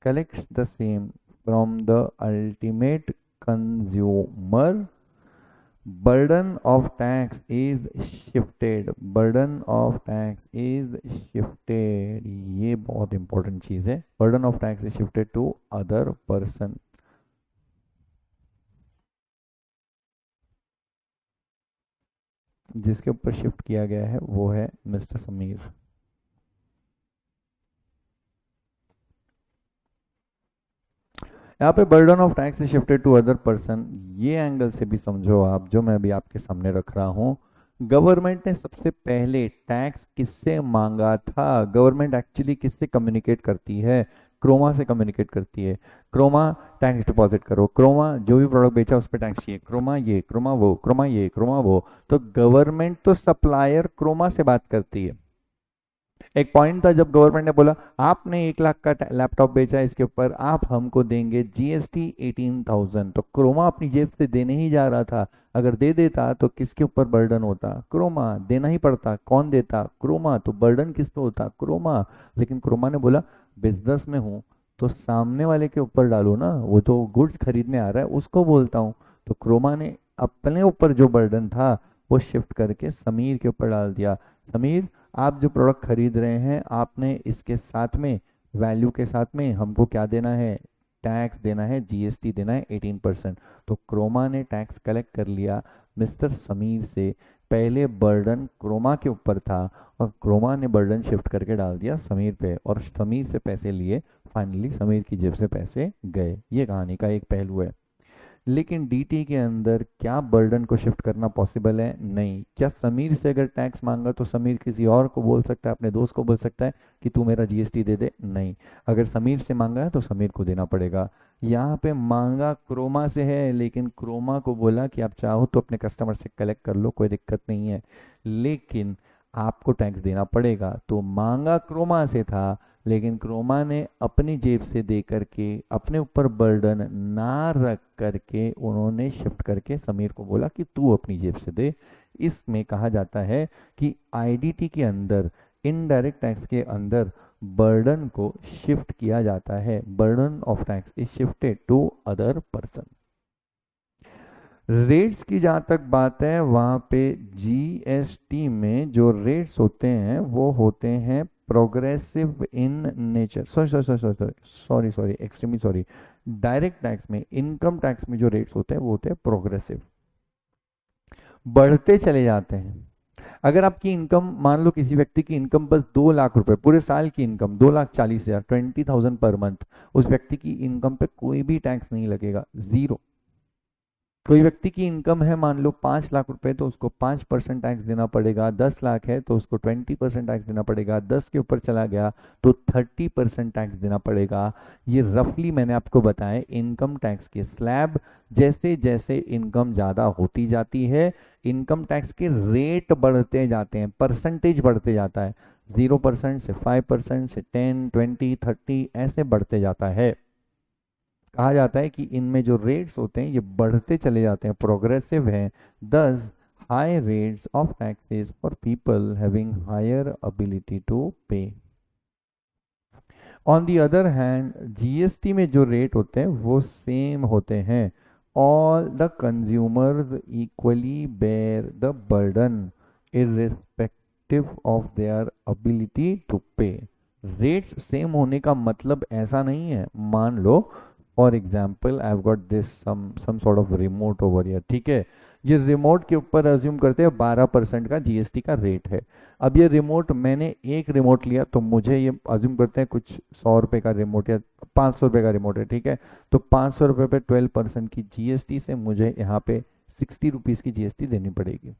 [SPEAKER 1] collects the same from the ultimate consumer, burden of tax is shifted, burden of tax is shifted, ये बहुत इंपॉर्टेंट चीज है, burden of tax is shifted to other person। जिसके ऊपर शिफ्ट किया गया है वो है मिस्टर समीर। यहाँ पे burden of tax is shifted to other person, ये एंगल से भी समझो आप, जो मैं अभी आपके सामने रख रहा हूँ। गवर्नमेंट ने सबसे पहले टैक्स किससे मांगा था? गवर्नमेंट एक्चुअली किससे कम्युनिकेट करती है? क्रोमा से कम्युनिकेट करती है। क्रोमा टैक्स डिपॉजिट करो, क्रोमा जो भी प्रोडक्ट बेचा उस पर टैक्स चाहिए, क्रोमा ये, क्रोमा वो, क्रोमा ये, क्रोमा वो। तो गवर्नमेंट तो सप्लायर क्रोमा से बात करती है। एक पॉइंट था जब गवर्नमेंट ने बोला आपने 1 लाख का लैपटॉप बेचा, इसके ऊपर आप हमको देंगे जीएसटी 18,000, तो क्रोमा अपनी जेब से देने ही जा रहा था। अगर दे देता तो किसके ऊपर बर्डन होता? क्रोमा। देना ही पड़ता, कौन देता? क्रोमा। तो बर्डन किस पे होता? क्रोमा। लेकिन क्रोमा ने बोला बिजनेस में हूँ तो सामने वाले के ऊपर डालो ना, वो तो गुड्स खरीदने आ रहा है उसको बोलता हूँ। तो क्रोमा ने अपने ऊपर जो बर्डन था वो शिफ्ट करके समीर के ऊपर डाल दिया। समीर आप जो प्रोडक्ट खरीद रहे हैं आपने इसके साथ में वैल्यू के साथ में हमको क्या देना है, टैक्स देना है, जीएसटी देना है 18%। तो क्रोमा ने टैक्स कलेक्ट कर लिया मिस्टर समीर से। पहले बर्डन क्रोमा के ऊपर था और क्रोमा ने बर्डन शिफ्ट करके डाल दिया समीर पे और समीर से पैसे लिए, फाइनली समीर की जेब से पैसे गए। ये कहानी का एक पहलू है। लेकिन डीटी के अंदर क्या बर्डन को शिफ्ट करना पॉसिबल है? नहीं। क्या समीर से अगर टैक्स मांगा तो समीर किसी और को बोल सकता है, अपने दोस्त को बोल सकता है कि तू मेरा जीएसटी दे दे? नहीं। अगर समीर से मांगा है तो समीर को देना पड़ेगा। यहाँ पे मांगा क्रोमा से है, लेकिन क्रोमा को बोला कि आप चाहो तो अपने कस्टमर से कलेक्ट कर लो, कोई दिक्कत नहीं है, लेकिन आपको टैक्स देना पड़ेगा। तो मांगा क्रोमा से था, लेकिन क्रोमा ने अपनी जेब से दे करके, अपने ऊपर बर्डन ना रख करके, उन्होंने शिफ्ट करके समीर को बोला कि तू अपनी जेब से दे। इसमें कहा जाता है कि आईडीटी के अंदर, इनडायरेक्ट टैक्स के अंदर बर्डन को शिफ्ट किया जाता है। Burden of tax is shifted to other person. Rates की जहाँ तक बात है, वहाँ पे जीएसटी में जो रेट्स होते हैं वो होते हैं progressive in nature. Sorry sorry sorry sorry sorry sorry extremely sorry. Direct tax में, इनकम टैक्स में जो रेट्स होते हैं वो होते हैं प्रोग्रेसिव, बढ़ते चले जाते हैं। अगर आपकी इनकम, मान लो किसी व्यक्ति की इनकम बस 2 लाख रुपए, पूरे साल की इनकम 2,40,000, 20,000 पर मंथ, उस व्यक्ति की इनकम पे कोई भी टैक्स नहीं लगेगा, जीरो। कोई व्यक्ति की इनकम है मान लो 5 लाख रुपए, तो उसको 5% टैक्स देना पड़ेगा। 10 लाख है तो उसको 20% टैक्स देना पड़ेगा। 10 के ऊपर चला गया तो 30% टैक्स देना पड़ेगा। ये रफली मैंने आपको बताया इनकम टैक्स के स्लैब। जैसे जैसे इनकम ज़्यादा होती जाती है, इनकम टैक्स के रेट बढ़ते जाते हैं, परसेंटेज बढ़ते जाता है। 0% से 5% से 10, 20, 30 ऐसे बढ़ते जाता है। कहा जाता है कि इनमें जो रेट्स होते हैं ये बढ़ते चले जाते हैं, प्रोग्रेसिव हैं। Thus high rates of taxes for people having higher ability to pay. On the other hand, GST में जो रेट होते हैं वो सेम होते हैं। All the consumers equally bear the burden irrespective of their ability to pay. Rates same होने का मतलब ऐसा नहीं है, मान लो for example I have got this some sort of remote over here, ठीक है। ये रिमोट के ऊपर अज्यूम करते हैं 12% का जीएसटी का रेट है। अब ये रिमोट, मैंने एक रिमोट लिया तो मुझे ये अज्यूम करते हैं कुछ 100 रुपए का रिमोट या 500 रुपए का रिमोट है, ठीक है। तो 500 रुपए पे 12% की जीएसटी से मुझे यहाँ पे 60 रुपीज़ की जीएसटी देनी पड़ेगी।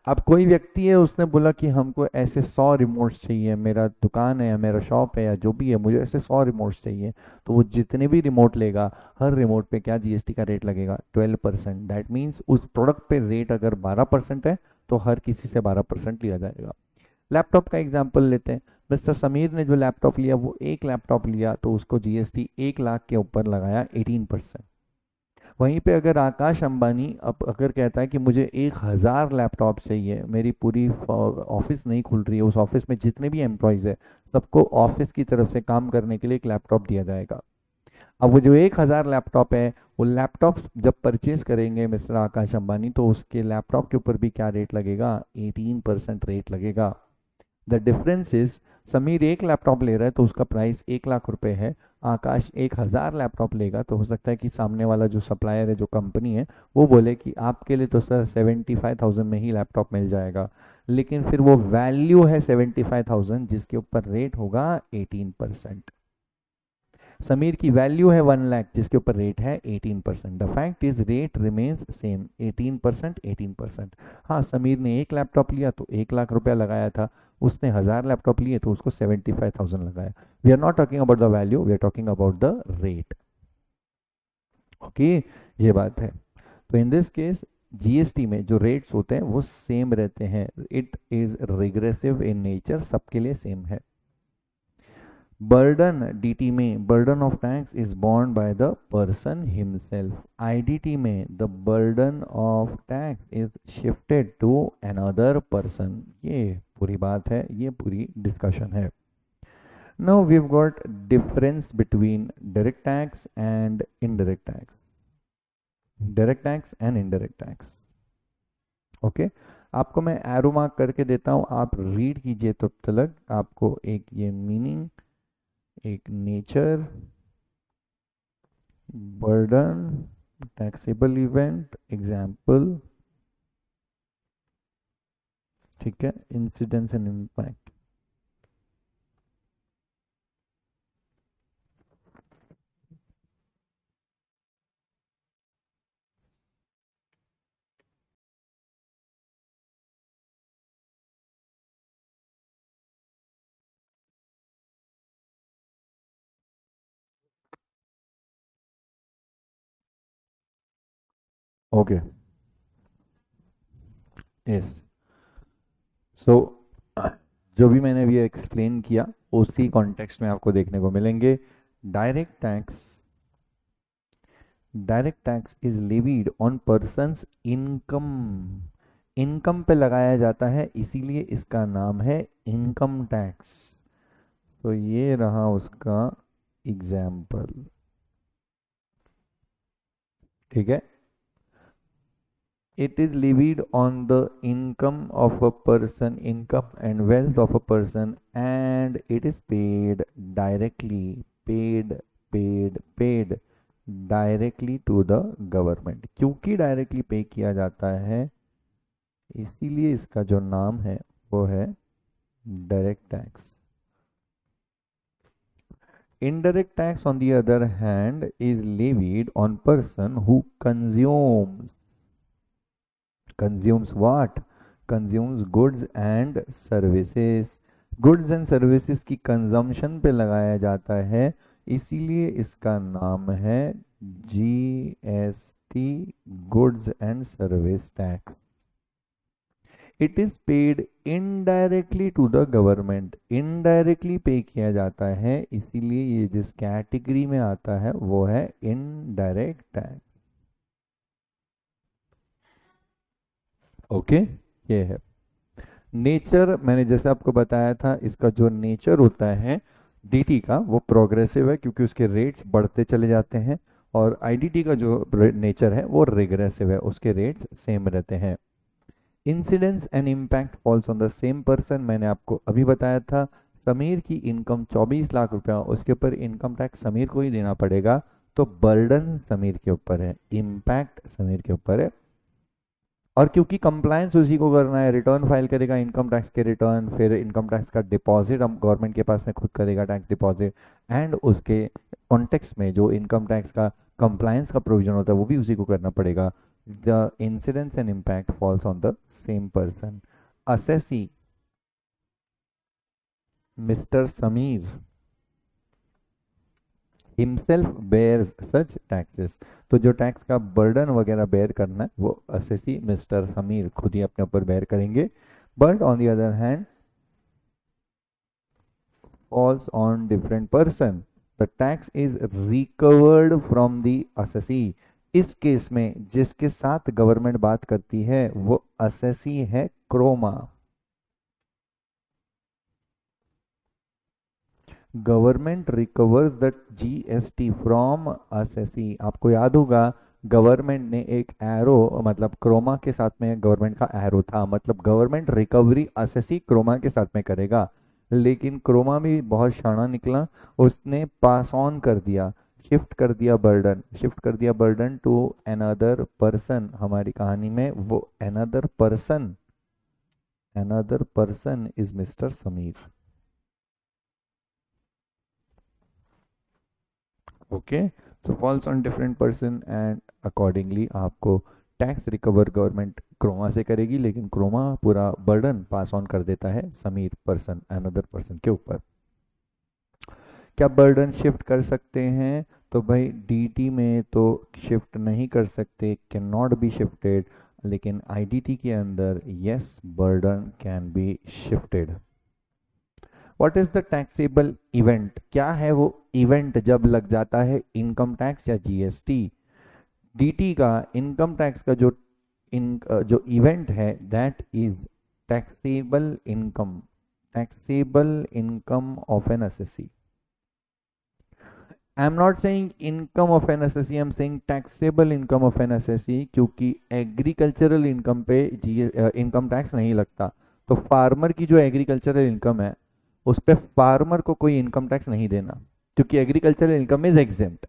[SPEAKER 1] अब कोई व्यक्ति है, उसने बोला कि हमको ऐसे 100 रिमोट्स चाहिए, मेरा दुकान है या मेरा शॉप है या जो भी है, मुझे ऐसे 100 रिमोट्स चाहिए। तो वो जितने भी रिमोट लेगा, हर रिमोट पे क्या जीएसटी का रेट लगेगा? 12%। दैट मीन्स उस प्रोडक्ट पे रेट अगर 12% है तो हर किसी से 12% लिया जाएगा। लैपटॉप का एग्जाम्पल लेते हैं। मिस्टर समीर ने जो लैपटॉप लिया, वो एक लैपटॉप लिया तो उसको जीएसटी 1 लाख के ऊपर लगाया 18%। वहीं पे अगर आकाश अंबानी अब अगर कहता है कि मुझे 1,000 लैपटॉप चाहिए, मेरी पूरी ऑफिस नहीं खुल रही है, उस ऑफिस में जितने भी एम्प्लॉयज़ है सबको ऑफिस की तरफ से काम करने के लिए एक लैपटॉप दिया जाएगा। अब वो जो 1,000 लैपटॉप है, वो लैपटॉप जब परचेज करेंगे मिस्टर आकाश अंबानी, तो उसके लैपटॉप के ऊपर भी क्या रेट लगेगा? 18% रेट लगेगा। द डिफरेंस इज, समीर एक लैपटॉप ले रहा है तो उसका प्राइस 1 लाख रुपए है। आकाश 1,000 लैपटॉप लेगा तो हो सकता है कि सामने वाला जो सप्लायर है, जो कंपनी है, वो बोले कि आपके लिए तो सर 75,000 में ही लैपटॉप मिल जाएगा। लेकिन फिर वो वैल्यू है 75,000 जिसके ऊपर रेट होगा 18%। समीर की वैल्यू है 1 लाख जिसके ऊपर रेट है 18%। The fact is rate remains same, 18%, 18%। हाँ, समीर ने एक लैपटॉप लिया तो 1 लाख रुपया लगाया था, उसने 1,000 लैपटॉप लिए तो उसको 75,000 लगाया। We are not talking about the value, we are talking about the rate. Okay, ये बात है। तो इन दिस केस जीएसटी में जो रेट्स होते हैं वो सेम रहते हैं। It is regressive in nature, सबके लिए सेम है। बर्डन डीटी में, burden of tax is borne by the person himself. IDT में the burden of tax is shifted to another person. ये पूरी बात है, ये पूरी डिस्कशन है। Now we have got difference between direct tax and indirect tax. Direct tax and indirect tax, okay. आपको मैं एरो मार्क करके देता हूँ, आप रीड कीजिए तब तक। आपको एक ये मीनिंग, एक nature, burden, taxable event, example, ठीक है, incidence and impact. Okay, yes. So जो भी मैंने अभी एक्सप्लेन किया उसी कॉन्टेक्स्ट में आपको देखने को मिलेंगे। Direct tax, direct tax is levied on persons income, income पे लगाया जाता है, इसीलिए इसका नाम है इनकम टैक्स। तो ये रहा उसका एग्जाम्पल, ठीक है। It is levied on the income of a person, income and wealth of a person, and it is paid directly, paid directly to the government। क्योंकि डायरेक्टली पे किया जाता है, इसीलिए इसका जो नाम है वो है direct tax. Indirect tax, on the other hand, is levied on person who consumes what? Consumes goods and services। Goods and services की कंजम्पशन पे लगाया जाता है, इसीलिए इसका नाम है GST, goods and service tax. It is paid indirectly to the government, indirectly pay किया जाता है, इसीलिए ये जिस कैटेगरी में आता है वो है इनडायरेक्ट टैक्स। ओके, ये है नेचर। मैंने जैसे आपको बताया था, इसका जो नेचर होता है डीटी का वो प्रोग्रेसिव है, क्योंकि उसके रेट्स बढ़ते चले जाते हैं। और आईडीटी का जो नेचर है वो रिग्रेसिव है, उसके रेट्स सेम रहते हैं। Incidence and impact falls on the same person, मैंने आपको अभी बताया था। समीर की इनकम 24 लाख रुपया, उसके ऊपर इनकम टैक्स समीर को ही देना पड़ेगा, तो बर्डन समीर के ऊपर है, इम्पैक्ट समीर के ऊपर है। और क्योंकि कंप्लायंस उसी को करना है, रिटर्न फाइल करेगा इनकम टैक्स के रिटर्न, फिर इनकम टैक्स का डिपॉजिट हम गवर्नमेंट के पास में खुद करेगा, टैक्स डिपॉजिट, एंड उसके कॉन्टेक्स्ट में जो इनकम टैक्स का कंप्लायंस का प्रोविजन होता है वो भी उसी को करना पड़ेगा। The incidence and impact falls on the same person. Assessee mister Sameer himself bears such taxes, तो जो टैक्स का बर्डन वगैरह बेयर करना है वो असेसी मिस्टर समीर खुद ही अपने ऊपर बेयर करेंगे। But on the other hand falls on different person, the tax is recovered from the assessee. इस केस में जिसके साथ गवर्नमेंट बात करती है वो असेसी है, Croma. Government recovers the GST from assessee. आपको याद होगा गवर्नमेंट ने एक एरो, मतलब क्रोमा के साथ में गवर्नमेंट का एरो था, मतलब गवर्नमेंट रिकवरी असेसी क्रोमा के साथ में करेगा। लेकिन क्रोमा भी बहुत शाना निकला, उसने पास ऑन कर दिया, शिफ्ट कर दिया बर्डन, शिफ्ट कर दिया बर्डन टू अनदर पर्सन। हमारी कहानी में वो another person is mister Sameer. Okay, so falls on different person and accordingly आपको टैक्स रिकवर गवर्नमेंट क्रोमा से करेगी, लेकिन क्रोमा पूरा बर्डन पास ऑन कर देता है समीर पर्सन, अनदर पर्सन के ऊपर। क्या बर्डन शिफ्ट कर सकते हैं? तो भाई डीटी में तो शिफ्ट नहीं कर सकते, कैन नॉट बी शिफ्टेड, लेकिन आईडीटी के अंदर yes, burden can be shifted. What is the taxable event? क्या है वो इवेंट जब लग जाता है इनकम टैक्स या जीएसटी? डीटी का इनकम टैक्स का जो इवेंट है that is taxable income of an assessee. I am not saying income of an assessee, I am saying taxable income of an assessee, क्योंकि एग्रीकल्चरल इनकम पे जी इनकम टैक्स नहीं लगता। तो फार्मर की जो एग्रीकल्चरल इनकम है उस पे फार्मर को कोई इनकम टैक्स नहीं देना, क्योंकि एग्रीकल्चरल इनकम इज एग्जेम्प्ट।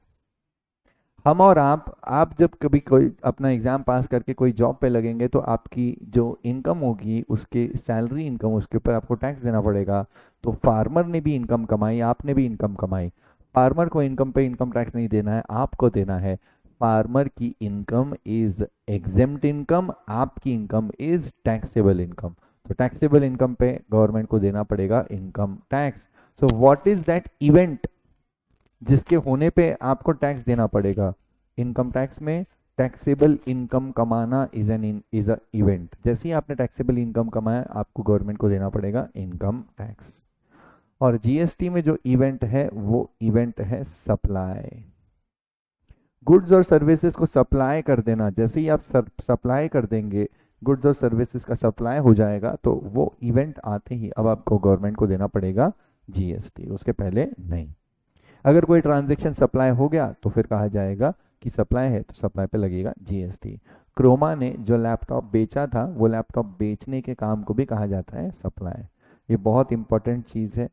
[SPEAKER 1] हम और आप जब कभी कोई अपना एग्जाम पास करके कोई जॉब पे लगेंगे तो आपकी जो इनकम होगी उसके सैलरी इनकम उसके ऊपर आपको टैक्स देना पड़ेगा। तो फार्मर ने भी इनकम कमाई, आपने भी इनकम कमाई, फार्मर को इनकम पे इनकम टैक्स नहीं देना है, आपको देना है। फार्मर की इनकम इज एग्जेम्प्ट इनकम, आपकी इनकम इज टैक्सेबल इनकम। तो टैक्सेबल इनकम पे गवर्नमेंट को देना पड़ेगा income tax. So what is that event जिसके होने पे आपको टैक्स देना पड़ेगा? इनकम टैक्स में टैक्सेबल इनकम कमाना इज अ इवेंट। जैसे ही आपने टैक्सेबल इनकम कमाया आपको गवर्नमेंट को देना पड़ेगा इनकम टैक्स। और जीएसटी में जो इवेंट है वो इवेंट है सप्लाई। गुड्स और सर्विसेज को सप्लाई कर देना, जैसे ही आप सप्लाई कर देंगे गुड्स और सर्विसेज का सप्लाई हो जाएगा तो वो इवेंट आते ही अब आपको गवर्नमेंट को देना पड़ेगा जीएसटी, उसके पहले नहीं। अगर कोई ट्रांजैक्शन सप्लाई हो गया तो फिर कहा जाएगा कि सप्लाई है तो सप्लाई पे लगेगा जीएसटी। क्रोमा ने जो लैपटॉप बेचा था वो लैपटॉप बेचने के काम को भी कहा जाता है सप्लाई। ये बहुत इंपॉर्टेंट चीज़ है,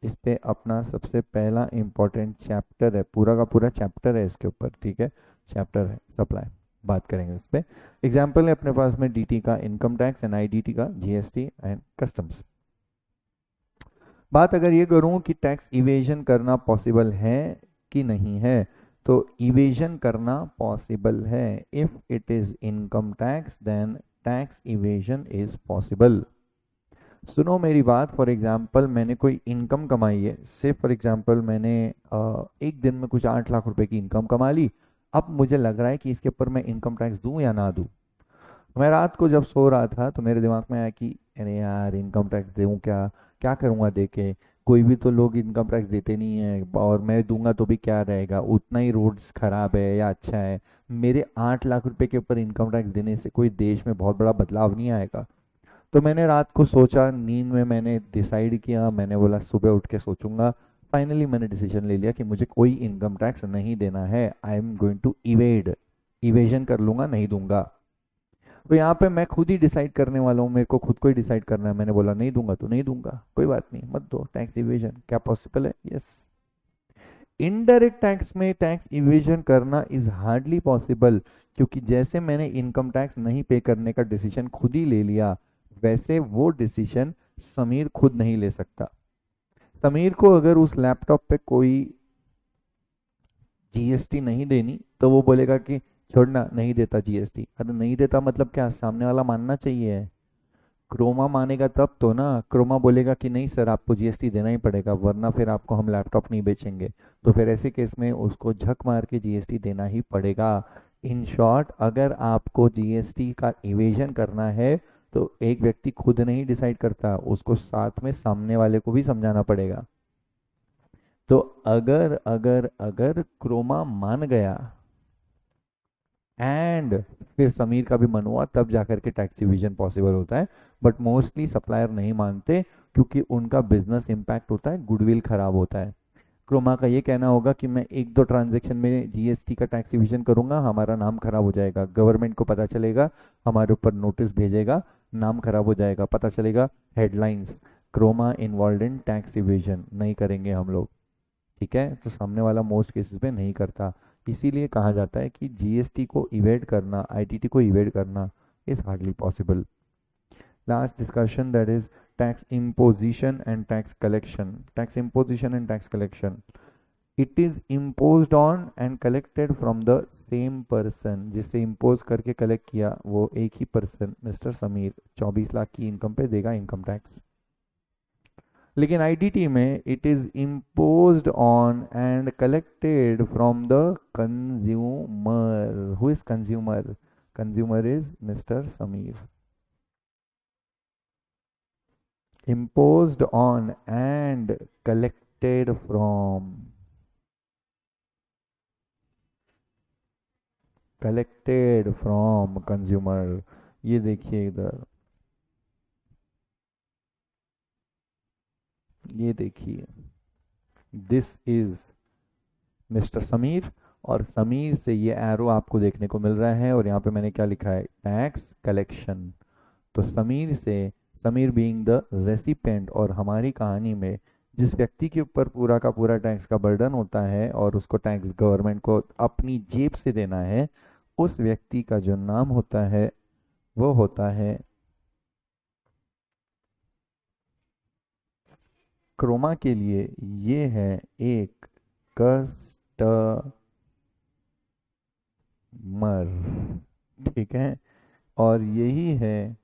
[SPEAKER 1] इस पे अपना सबसे पहला इंपॉर्टेंट चैप्टर है, पूरा का पूरा चैप्टर है इसके ऊपर, ठीक है, चैप्टर है सप्लाई, बात करेंगे उस पर। एग्जाम्पल है अपने पास में डीटी का इनकम टैक्स, एनआईडीटी का जीएसटी एंड कस्टम्स। बात अगर ये करूं कि टैक्स इवेजन करना पॉसिबल है कि नहीं है, तो इवेजन करना पॉसिबल है। If it is income tax then tax evasion is possible. सुनो मेरी बात, फॉर एग्जांपल मैंने कोई इनकम कमाई है, से फॉर एग्जांपल मैंने एक दिन में कुछ 8 लाख रुपए की इनकम कमा ली। अब मुझे लग रहा है कि इसके ऊपर मैं इनकम टैक्स दूं या ना दूं। मैं रात को जब सो रहा था तो मेरे दिमाग में आया कि अरे यार इनकम टैक्स दूँ क्या, क्या करूँगा दे के, कोई भी तो लोग इनकम टैक्स देते नहीं है और मैं दूंगा तो भी क्या रहेगा, उतना ही रोड्स खराब है या अच्छा है। मेरे 8 लाख रुपए के ऊपर इनकम टैक्स देने से कोई देश में बहुत बड़ा बदलाव नहीं आएगा। तो मैंने रात को सोचा, नींद में मैंने डिसाइड किया, मैंने बोला सुबह उठ के सोचूंगा। फाइनली मैंने डिसीजन ले लिया कि मुझे कोई इनकम टैक्स नहीं देना है, I am going to evade, evasion कर लूंगा, नहीं दूंगा। तो यहाँ पे मैं खुद ही डिसाइड करने वाला हूँ, मेरे को खुद को ही डिसाइड करना है। मैंने बोला नहीं दूंगा तो नहीं दूंगा, कोई बात नहीं, मत दो टैक्स इवेजन, क्या पॉसिबल है? यस। इनडायरेक्ट टैक्स में टैक्स इवेजन करना इज हार्डली पॉसिबल, क्योंकि जैसे मैंने इनकम टैक्स नहीं पे करने का डिसीजन खुद ही ले लिया, वैसे वो डिसीजन समीर खुद नहीं ले सकता। समीर को अगर उस लैपटॉप पे कोई जीएसटी नहीं देनी तो वो बोलेगा कि छोड़ना, नहीं देता जीएसटी। अरे नहीं देता मतलब क्या, सामने वाला मानना चाहिए। क्रोमा मानेगा तब तो ना, क्रोमा बोलेगा कि नहीं सर आपको जीएसटी देना ही पड़ेगा वरना फिर आपको हम लैपटॉप नहीं बेचेंगे। तो फिर ऐसे केस में उसको झक मार के जीएसटी देना ही पड़ेगा। इन शॉर्ट, अगर आपको जीएसटी का इवेजन करना है तो एक व्यक्ति खुद नहीं डिसाइड करता, उसको साथ में सामने वाले को भी समझाना पड़ेगा। तो अगर अगर अगर क्रोमा मान गया एंड फिर समीर का भी मन हुआ तब जाकर के टैक्स इविजन पॉसिबल होता है। बट मोस्टली सप्लायर नहीं मानते क्योंकि उनका बिजनेस इम्पैक्ट होता है, गुडविल खराब होता है। क्रोमा का ये कहना होगा कि मैं एक दो ट्रांजैक्शन में जीएसटी का टैक्स इविजन करूंगा, हमारा नाम खराब हो जाएगा, गवर्नमेंट को पता चलेगा, हमारे ऊपर नोटिस भेजेगा, नाम खराब हो जाएगा, पता चलेगा headlines, Croma involve in tax evasion, नहीं करेंगे हम लोग। ठीक है, तो सामने वाला मोस्ट केसेस में नहीं करता। इसीलिए कहा जाता है कि जीएसटी को इवेड करना, आईटीटी को इवेड करना is hardly possible. Last discussion, that is tax imposition and tax collection. Tax imposition and tax collection, it is imposed on and collected from the same person। जिससे इम्पोज करके कलेक्ट किया वो एक ही पर्सन, मिस्टर समीर 24 लाख की इनकम पे देगा इनकम टैक्स। लेकिन आईडीटी में it is imposed on and collected from the consumer. Who is consumer? Consumer is mister Sameer. Imposed on and collected from, collected from consumer। ये देखिए इधर, ये देखिए दिस इज मिस्टर समीर, और समीर से ये एरो आपको देखने को मिल रहा है, और यहाँ पे मैंने क्या लिखा है, टैक्स कलेक्शन। तो समीर से, समीर बीइंग द रेसिपेंट, और हमारी कहानी में जिस व्यक्ति के ऊपर पूरा का पूरा टैक्स का बर्डन होता है और उसको टैक्स गवर्नमेंट को अपनी जेब से देना है, उस व्यक्ति का जो नाम होता है वो होता है क्रोमा के लिए ये है एक कस्टमर, ठीक है। और यही है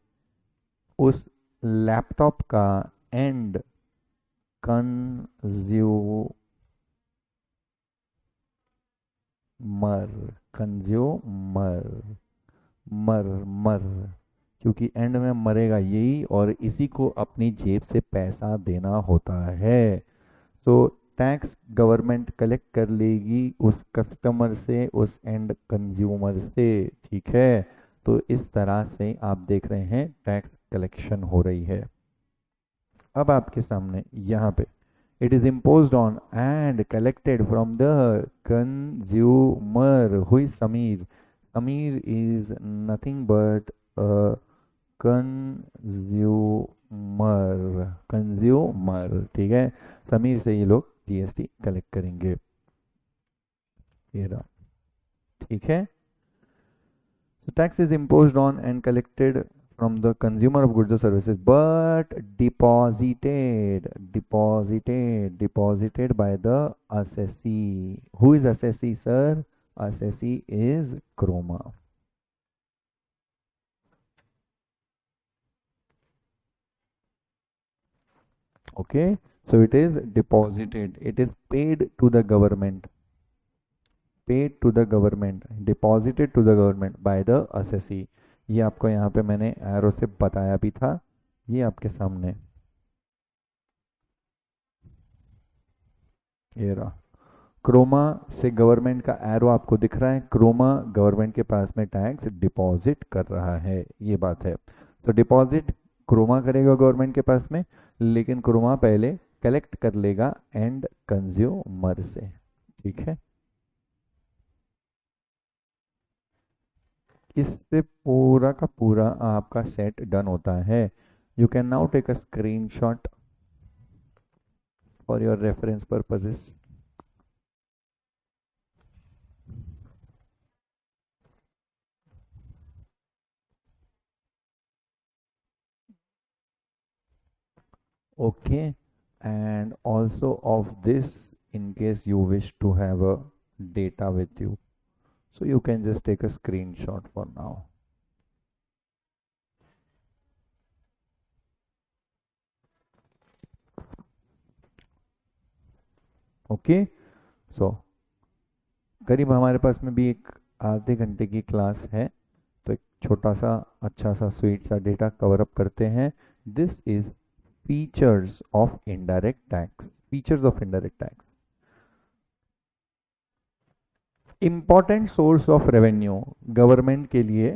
[SPEAKER 1] उस लैपटॉप का एंड कंज्यूमर, कंज्यूमर, मर मर, क्योंकि एंड में मरेगा यही, और इसी को अपनी जेब से पैसा देना होता है। तो टैक्स गवर्नमेंट कलेक्ट कर लेगी उस कस्टमर से, उस एंड कंज्यूमर से, ठीक है। तो इस तरह से आप देख रहे हैं टैक्स कलेक्शन हो रही है। अब आपके सामने यहाँ पे it is imposed on and collected from the consumer who is Sameer. Sameer is nothing but a consumer, ठीक है। समीर से ये लोग जीएसटी कलेक्ट करेंगे, ये रहा, ठीक है। So tax is imposed on and collected from the consumer of goods or services, but deposited by the assessee. Who is assessee, sir? Assessee is Chroma. Okay, so it is deposited. It is paid to the government. Paid to the government, deposited to the government by the assessee. ये आपको यहाँ पे मैंने एरो से बताया भी था, ये आपके सामने ये रहा। क्रोमा से गवर्नमेंट का एरो आपको दिख रहा है, क्रोमा गवर्नमेंट के पास में टैक्स डिपॉजिट कर रहा है, ये बात है। सो डिपॉजिट क्रोमा करेगा गवर्नमेंट के पास में, लेकिन क्रोमा पहले कलेक्ट कर लेगा एंड कंज्यूमर से, ठीक है। इससे पूरा का पूरा आपका सेट डन होता है। You can now take a screenshot for your reference purposes. Okay, and also of this, in case you wish to have a data with you, so you can just take a screenshot for now. Okay, so करीब हमारे पास में भी एक आधे घंटे की क्लास है, तो एक छोटा सा अच्छा सा स्वीट सा डेटा कवर अप करते हैं। This is features of indirect tax, features of indirect tax. Important source of revenue government के लिए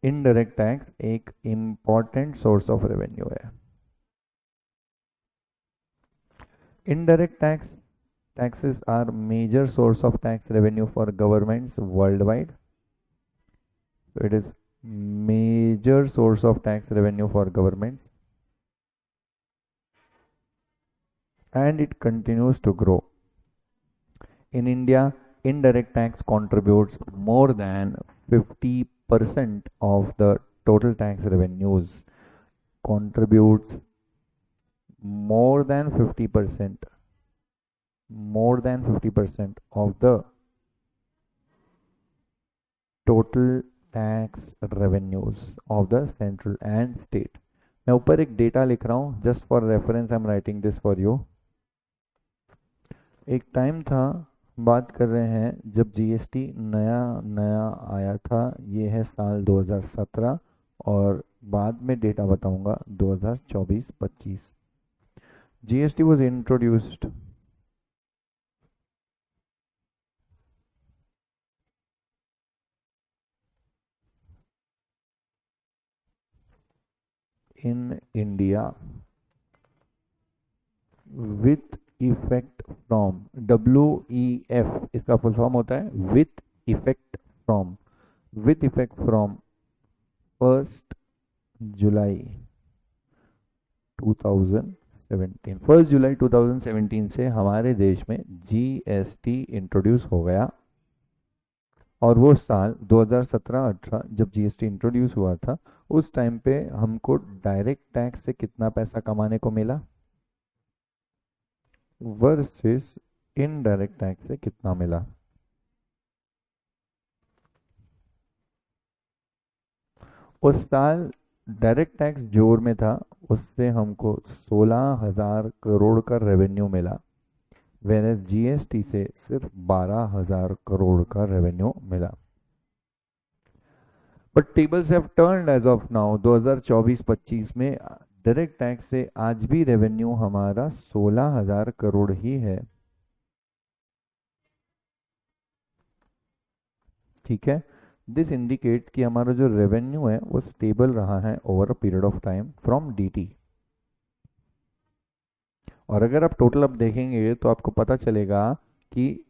[SPEAKER 1] इनडायरेक्ट टैक्स एक इंपॉर्टेंट सोर्स ऑफ रेवेन्यू है। Indirect tax, taxes are major source of tax revenue for governments worldwide. So it is major source of tax revenue for governments, and it continues to grow. In India, indirect tax contributes more than 50% of the total tax revenues. Contributes more than 50%, more than 50% of the total tax revenues of the central and state. मैं ऊपर एक डेटा लिख रहा हूँ, just for reference I am writing this for you. एक टाइम था, बात कर रहे हैं जब जीएसटी नया नया आया था, ये है साल 2017, और बाद में डेटा बताऊंगा 2024-25। GST was introduced in India with effect from, WEF इसका फुल फॉर्म होता है with effect from, with effect from 1 जुलाई 2017। 1 जुलाई 2017 से हमारे देश में GST इंट्रोड्यूस हो गया। और वो साल 2017-18 जब GST इंट्रोड्यूस हुआ था, उस टाइम पे हमको डायरेक्ट टैक्स से कितना पैसा कमाने को मिला वर्सेस इनडायरेक्ट टैक्स से कितना मिला। उस साल डायरेक्ट टैक्स जोर में था, उससे हमको 16,000 करोड़ का रेवेन्यू मिला, वेयर GST से सिर्फ 12,000 करोड़ का रेवेन्यू मिला। But tables have turned as of now 2024-25 में डायरेक्ट टैक्स से आज भी रेवेन्यू हमारा 16,000 करोड़ ही है। ठीक है, दिस इंडिकेट्स कि हमारा जो रेवेन्यू है वो स्टेबल रहा है over a period of time from DT। और अगर आप टोटल अब देखेंगे तो आपको पता चलेगा कि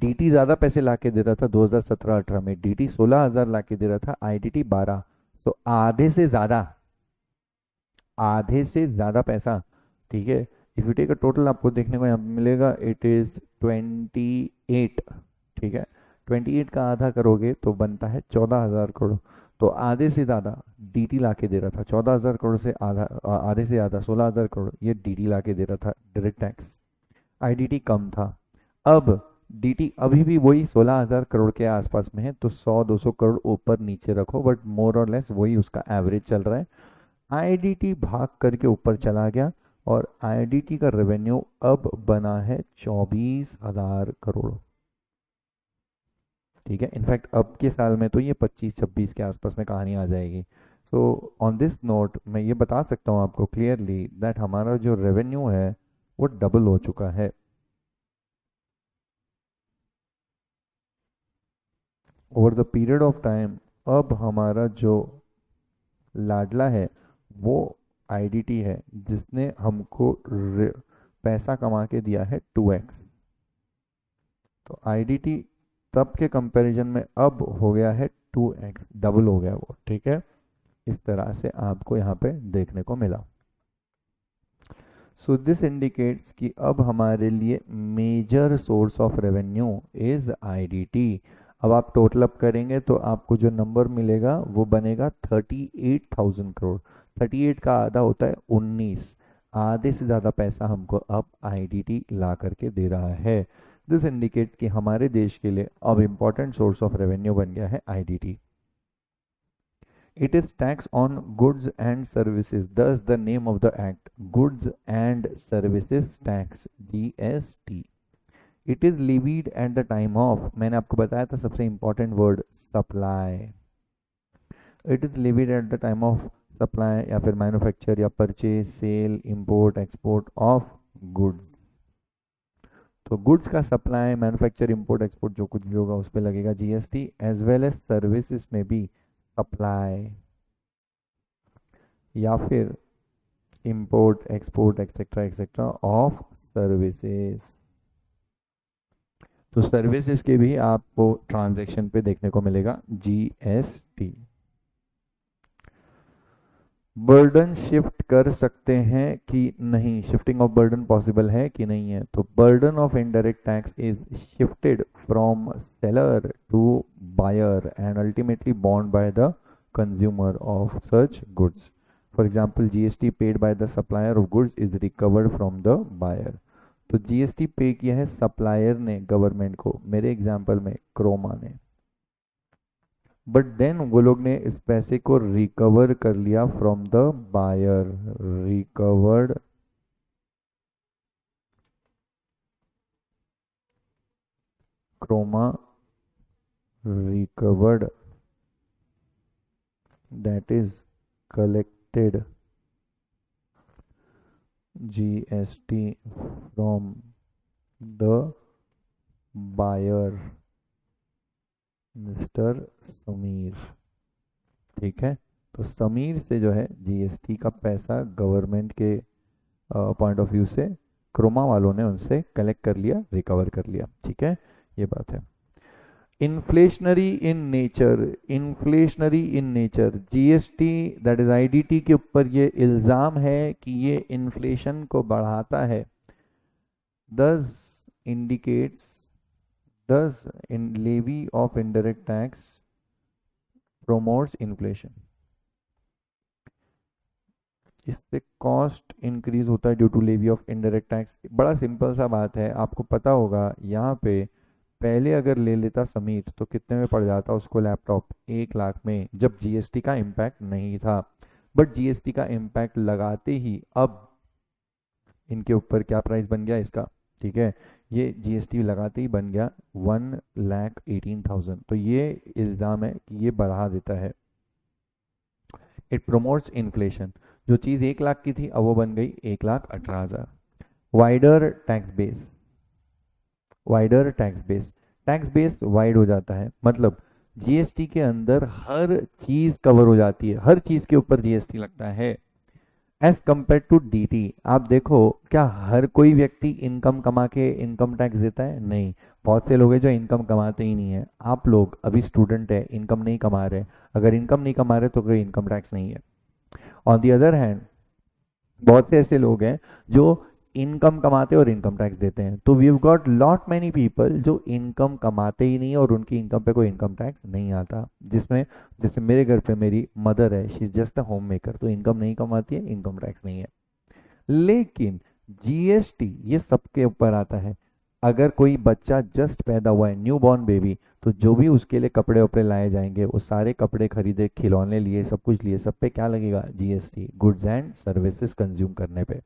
[SPEAKER 1] DT ज़्यादा पैसे ला के दे रहा था 2017-18 में, DT 16,000 ला के दे रहा था, IDT 12। सो आधे से ज़्यादा पैसा। ठीक है, if you take a total आपको देखने को यहाँ पे मिलेगा इट इज़ 28। ठीक है, 28 का आधा करोगे तो बनता है 14,000 करोड़। तो आधे से ज़्यादा DT ला के दे रहा था, 14,000 करोड़ से आधा, आधे से ज़्यादा 16,000 करोड़ ये DT ला के दे रहा था डायरेक्ट टैक्स। IDT कम था। अब DT अभी भी वही 16,000 करोड़ के आसपास में है, तो 100-200 करोड़ ऊपर नीचे रखो, बट मोर और लेस वही उसका एवरेज चल रहा है। IDT भाग करके ऊपर चला गया और IDT का रेवेन्यू अब बना है 24,000 करोड़। ठीक है, इनफैक्ट अब के साल में तो ये 25-26 के आसपास में कहानी आ जाएगी। सो ऑन दिस नोट मैं ये बता सकता हूँ आपको क्लियरली दैट हमारा जो रेवेन्यू है वो डबल हो चुका है over the period of time. अब हमारा जो लाडला है वो IDT है, जिसने हमको पैसा कमा के दिया है 2x। तो IDT तब के कंपैरिजन में अब हो गया है 2x, डबल हो गया वो। ठीक है, इस तरह से आपको यहाँ पे देखने को मिला। सो दिस इंडिकेट्स कि अब हमारे लिए major source of revenue is IDT। अब आप टोटल अप करेंगे तो आपको जो नंबर मिलेगा वो बनेगा 38,000 करोड़। 38 का आधा होता है 19, आधे से ज़्यादा पैसा हमको अब IDT ला करके दे रहा है। दिस इंडिकेट कि हमारे देश के लिए अब इम्पॉर्टेंट सोर्स ऑफ रेवेन्यू बन गया है IDT। It is tax on goods and services. Thus, the name of the act, Goods and Services Tax, GST. It is levied at the time of, मैंने आपको बताया था सबसे important word, supply. It is levied at the time of supply या फिर manufacture या purchase, sale, import, export of goods. तो गुड्स का सप्लाई, मैन्युफैक्चर, इंपोर्ट, एक्सपोर्ट जो कुछ भी होगा उस पर लगेगा GST, as well as services में भी सप्लाई या फिर import, export, etcetera etcetera of services. तो सर्विसेज के भी आपको ट्रांजैक्शन पे देखने को मिलेगा GST। बर्डन शिफ्ट कर सकते हैं कि नहीं, शिफ्टिंग ऑफ बर्डन पॉसिबल है कि नहीं है। तो burden of indirect tax is shifted from seller to buyer and ultimately borne by the consumer of such goods. For example, GST paid by the supplier of goods is recovered from the buyer. तो GST पे किया है सप्लायर ने गवर्नमेंट को, मेरे एग्जांपल में क्रोमा ने, बट देन वो लोग ने इस पैसे को रिकवर कर लिया from the buyer, recovered Croma recovered, that is collected GST from the buyer mister Sameer. ठीक है, तो समीर से जो है GST का पैसा गवर्नमेंट के पॉइंट ऑफ व्यू से क्रोमा वालों ने उनसे कलेक्ट कर लिया, रिकवर कर लिया, ठीक है, ये बात है। Inflationary in nature, inflationary in nature, GST that is IDT के ऊपर ये इल्ज़ाम है कि ये इन्फ्लेशन को बढ़ाता है। thus indicates thus in levy of indirect tax promotes inflation। इससे कॉस्ट इंक्रीज होता है due to levy of indirect tax. बड़ा सिंपल सा बात है, आपको पता होगा यहाँ पे पहले अगर ले लेता समीर तो कितने में पड़ जाता उसको लैपटॉप, 1 लाख में, जब जीएसटी का इम्पैक्ट नहीं था। बट जीएसटी का इम्पैक्ट लगाते ही अब इनके ऊपर क्या प्राइस बन गया इसका, ठीक है, ये जीएसटी लगाते ही बन गया 1,18,000। तो ये इल्ज़ाम है कि ये बढ़ा देता है। इट प्रोमोट्स इन्फ्लेशन, जो चीज़ 1 लाख की थी अब वो बन गई 1,18,000। Wider tax base, wider tax base, tax base wide हो जाता है, मतलब जीएसटी के अंदर हर चीज़ कवर हो जाती है, हर चीज़ के ऊपर जीएसटी लगता है एज कंपेयर टू डीटी। आप देखो क्या हर कोई व्यक्ति इनकम कमा के इनकम टैक्स देता है? नहीं, बहुत से लोग हैं जो इनकम कमाते ही नहीं है। आप लोग अभी स्टूडेंट है, इनकम नहीं कमा रहे, अगर इनकम नहीं कमा रहे तो कोई इनकम टैक्स नहीं है। ऑन दी अदर हैंड बहुत से ऐसे लोग हैं जो इनकम कमाते और इनकम टैक्स देते हैं। तो we have got lot many people जो इनकम कमाते ही नहीं और उनकी इनकम पे कोई इनकम टैक्स नहीं आता, जिसमें जैसे मेरे घर पे मेरी मदर है, she is just a home maker, तो इनकम नहीं कमाती है, इनकम टैक्स नहीं है। लेकिन जीएसटी ये सबके ऊपर आता है। अगर कोई बच्चा जस्ट पैदा हुआ है, न्यू बॉर्न बेबी, तो जो भी उसके लिए कपड़े वपड़े लाए जाएंगे, वो सारे कपड़े खरीदे, खिलौने लिए, सब कुछ लिए, सब पे क्या लगेगा? GST, goods and services consume करने पे।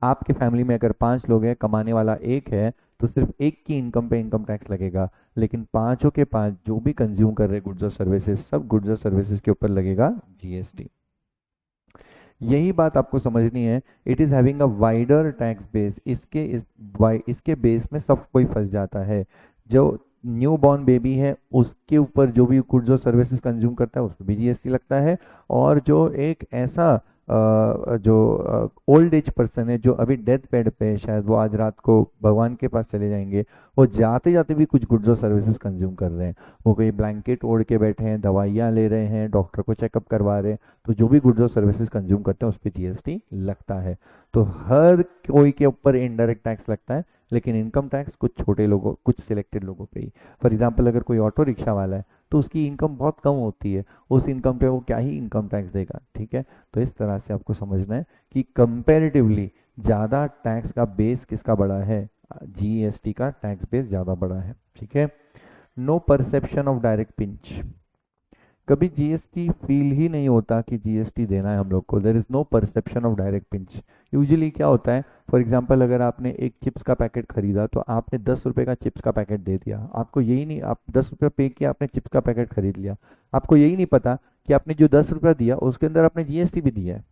[SPEAKER 1] आपके फैमिली में अगर 5 लोग हैं, कमाने वाला एक है, तो सिर्फ एक की इनकम पे इनकम टैक्स लगेगा, लेकिन पांचों के पांच जो भी कंज्यूम कर रहे गुड्स और सर्विसेज, सब गुड्स और सर्विसेज के ऊपर लगेगा जीएसटी। यही बात आपको समझनी है। It is having a wider tax base, इसके बेस में सब कोई फंस जाता है। जो न्यू बॉर्न बेबी है उसके ऊपर जो भी गुड्स और सर्विसेज कंज्यूम करता है उस पर भी जीएसटी लगता है, और जो एक ऐसा जो ओल्ड एज पर्सन है जो अभी डेथ बेड पे है, शायद वो आज रात को भगवान के पास चले जाएंगे, वो जाते जाते भी कुछ गुड्स और सर्विसेज कंज्यूम कर रहे हैं, वो कोई ब्लैंकेट ओढ़ के बैठे हैं, दवाइयाँ ले रहे हैं, डॉक्टर को चेकअप करवा रहे हैं, तो जो भी गुड्स और सर्विसेज कंज्यूम करते हैं उस पर जीएसटी लगता है। तो हर कोई के ऊपर इनडायरेक्ट टैक्स लगता है, लेकिन इनकम टैक्स कुछ छोटे लोगों, कुछ सिलेक्टेड लोगों पे ही। फॉर एग्जांपल अगर कोई ऑटो रिक्शा वाला है तो उसकी इनकम बहुत कम होती है, उस इनकम पे वो क्या ही इनकम टैक्स देगा, ठीक है। तो इस तरह से आपको समझना है कि कंपैरेटिवली ज़्यादा टैक्स का बेस किसका बड़ा है? जीएसटी का टैक्स बेस ज़्यादा बड़ा है, ठीक है। No perception of direct pinch, कभी जीएसटी फील ही नहीं होता कि जीएसटी देना है हम लोग को। There is no perception of direct pinch. Usually क्या होता है, फॉर एग्जांपल अगर आपने एक चिप्स का पैकेट खरीदा तो आपने 10 रुपए का चिप्स का पैकेट दे दिया, आपको यही नहीं, आप 10 रुपये पे किया, आपने चिप्स का पैकेट खरीद लिया, आपको यही नहीं पता कि आपने जो 10 रुपया दिया उसके अंदर आपने जीएसटी भी दिया है,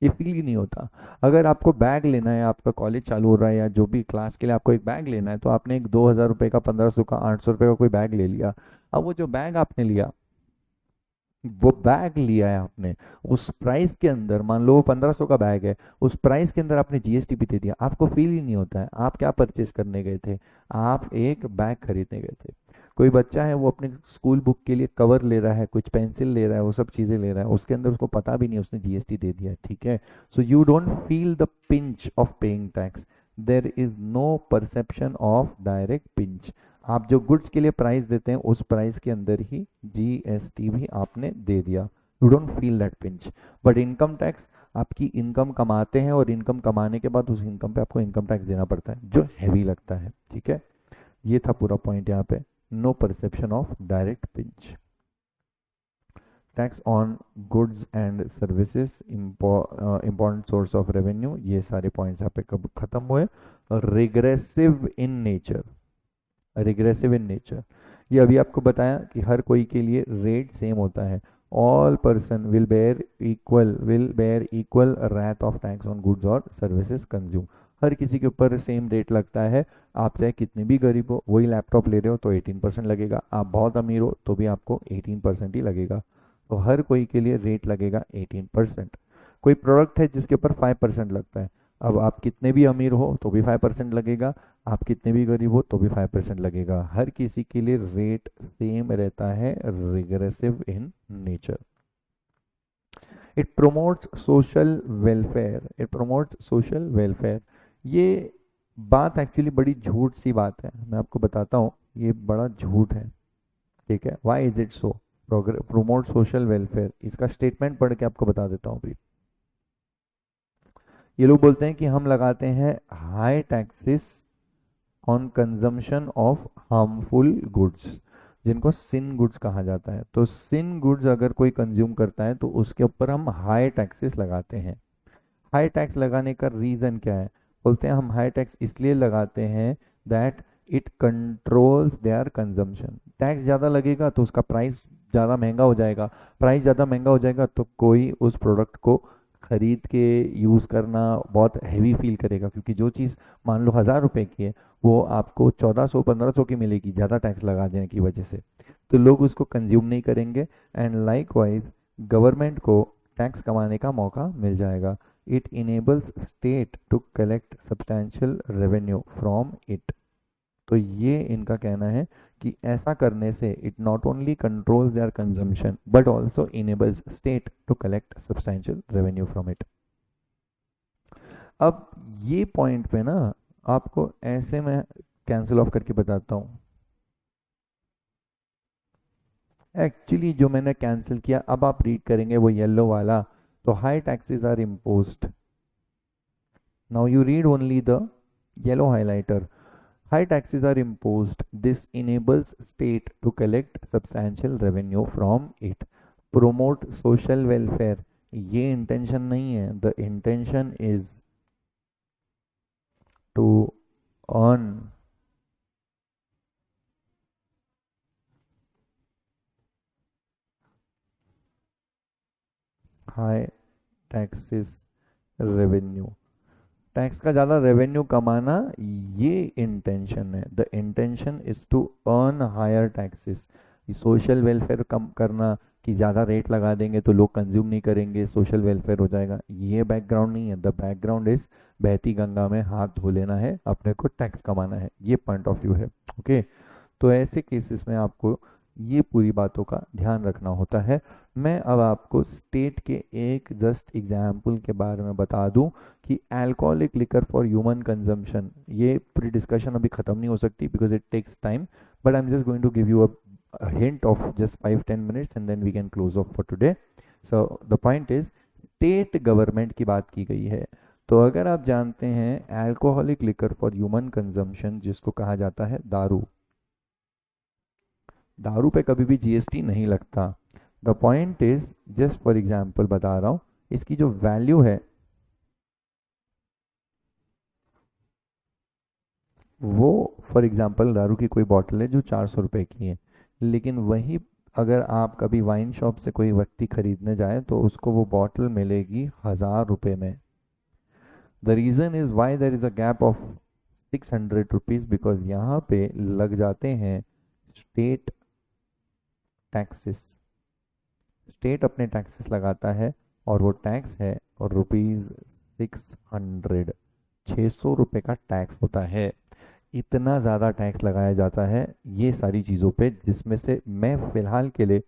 [SPEAKER 1] ये फील ही नहीं होता। अगर आपको बैग लेना है, आपका कॉलेज चालू हो रहा है या जो भी क्लास के लिए आपको एक बैग लेना है, तो आपने एक 2,000 रुपये का, 1,500 का, 800 रुपये का कोई बैग ले लिया। अब वो जो बैग आपने लिया, वो बैग लिया है आपने, उस प्राइस के अंदर, मान लो वो 1,500 का बैग है, उस प्राइस के अंदर आपने जीएसटी भी दे दिया, आपको फील ही नहीं होता है। आप क्या परचेस करने गए थे? आप एक बैग खरीदने गए थे। कोई बच्चा है वो अपने स्कूल बुक के लिए कवर ले रहा है, कुछ पेंसिल ले रहा है, वो सब चीज़ें ले रहा है, उसके अंदर उसको पता भी नहीं उसने जीएसटी दे दिया है, ठीक है। So you don't feel the pinch of paying tax, there is no perception of direct pinch. आप जो गुड्स के लिए प्राइस देते हैं उस प्राइस के अंदर ही जीएसटी भी आपने दे दिया, you don't feel that pinch. But income tax, आपकी इनकम कमाते हैं और इनकम कमाने के बाद उस इनकम पे आपको इनकम टैक्स देना पड़ता है, जो हैवी लगता है, ठीक है। ये था पूरा पॉइंट यहाँ पे, no perception of direct pinch. Tax on goods and services, important source of revenue, ये सारे पॉइंट्स यहाँ पे कब खत्म हुए। Regressive in nature, regressive in nature, ये अभी आपको बताया कि हर कोई के लिए रेट सेम होता है। All person will bear equal rate of tax on goods और सर्विसेज कंज्यूम, हर किसी के ऊपर सेम रेट लगता है। आप चाहे कितने भी गरीब हो, वही लैपटॉप ले रहे हो तो 18% लगेगा, आप बहुत अमीर हो तो भी आपको 18% ही लगेगा। तो हर कोई के लिए रेट लगेगा 18%। कोई प्रोडक्ट है जिसके ऊपर 5% लगता है, अब आप कितने भी अमीर हो तो भी 5% लगेगा, आप कितने भी गरीब हो तो भी 5% लगेगा। हर किसी के लिए रेट सेम रहता है, regressive in nature. It promotes social welfare, it promotes social welfare. ये बात एक्चुअली बड़ी झूठ सी बात है, मैं आपको बताता हूँ, ये बड़ा झूठ है। ठीक है, why is it so? Promote social welfare, इसका स्टेटमेंट पढ़ के आपको बता देता हूँ अभी। ये लोग बोलते हैं कि हम लगाते हैं high taxes on consumption of harmful goods, जिनको सिन गुड्स कहा जाता है। तो सिन गुड्स अगर कोई कंज्यूम करता है तो उसके ऊपर हम हाई टैक्सेस लगाते हैं। हाई टैक्स लगाने का रीज़न क्या है? बोलते हैं हम हाई टैक्स इसलिए लगाते हैं that it controls their consumption. Tax ज़्यादा लगेगा तो उसका प्राइस ज़्यादा महंगा हो जाएगा, प्राइस ज़्यादा महंगा हो जाएगा तो कोई उस प्रोडक्ट को खरीद के यूज़ करना बहुत हैवी फील करेगा, क्योंकि जो चीज़ मान लो 1000 रुपए की है वो आपको 1400 1500 की मिलेगी, ज़्यादा टैक्स लगा देने की वजह से। तो लोग उसको कंज्यूम नहीं करेंगे, एंड लाइक वाइज गवर्नमेंट को टैक्स कमाने का मौका मिल जाएगा। it enables state to collect substantial revenue from it। तो ये इनका कहना है कि ऐसा करने से it not only controls their consumption but also enables state to collect substantial revenue from it। अब ये पॉइंट पे ना आपको ऐसे में कैंसिल ऑफ करके बताता हूँ। एक्चुअली जो मैंने कैंसिल किया, अब आप रीड करेंगे वो येलो वाला, तो high taxes are imposed. Now you read only the yellow highlighter. High taxes are imposed. This enables state to collect substantial revenue from it. Promote social welfare. ये intention नहीं है. The intention is to earn high taxes revenue। Tax का ज़्यादा रेवेन्यू कमाना, ये इंटेंशन है। The intention is to earn higher taxes. Social welfare कम करना, कि ज़्यादा रेट लगा देंगे तो लोग कंज्यूम नहीं करेंगे, सोशल वेलफेयर हो जाएगा, ये बैकग्राउंड नहीं है। द बैकग्राउंड इज बहती गंगा में हाथ धो लेना है, अपने को टैक्स कमाना है, ये पॉइंट ऑफ व्यू है। ओके, तो ऐसे केसेस में आपको ये पूरी बातों का ध्यान रखना होता है। मैं अब आपको स्टेट के एक जस्ट एग्जाम्पल के बारे में बता दूं कि alcoholic liquor for human consumption, ये पूरी डिस्कशन अभी ख़त्म नहीं हो सकती because it takes time, but I am just going to give you a hint of just 5-10 minutes and then we can close off for today. So the point is, state government की बात की गई है। तो अगर आप जानते हैं alcoholic liquor for human consumption, जिसको कहा जाता है दारू, दारू पे कभी भी जीएसटी नहीं लगता। The point is, just for example बता रहा हूँ, इसकी जो वैल्यू है वो, फॉर एग्जांपल दारू की कोई बॉटल है जो 400 रुपए की है, लेकिन वही अगर आप कभी वाइन शॉप से कोई व्यक्ति खरीदने जाए तो उसको वो बॉटल मिलेगी 1000 रुपए में। The reason is why there is a gap of 600 rupees, because यहाँ पे लग जाते हैं स्टेट टैक्सेस। स्टेट अपने टैक्सेस लगाता है और वो टैक्स है और ₹600, 600 रुपये का टैक्स होता है। इतना ज़्यादा टैक्स लगाया जाता है ये सारी चीज़ों पे, जिसमें से मैं फ़िलहाल के लिए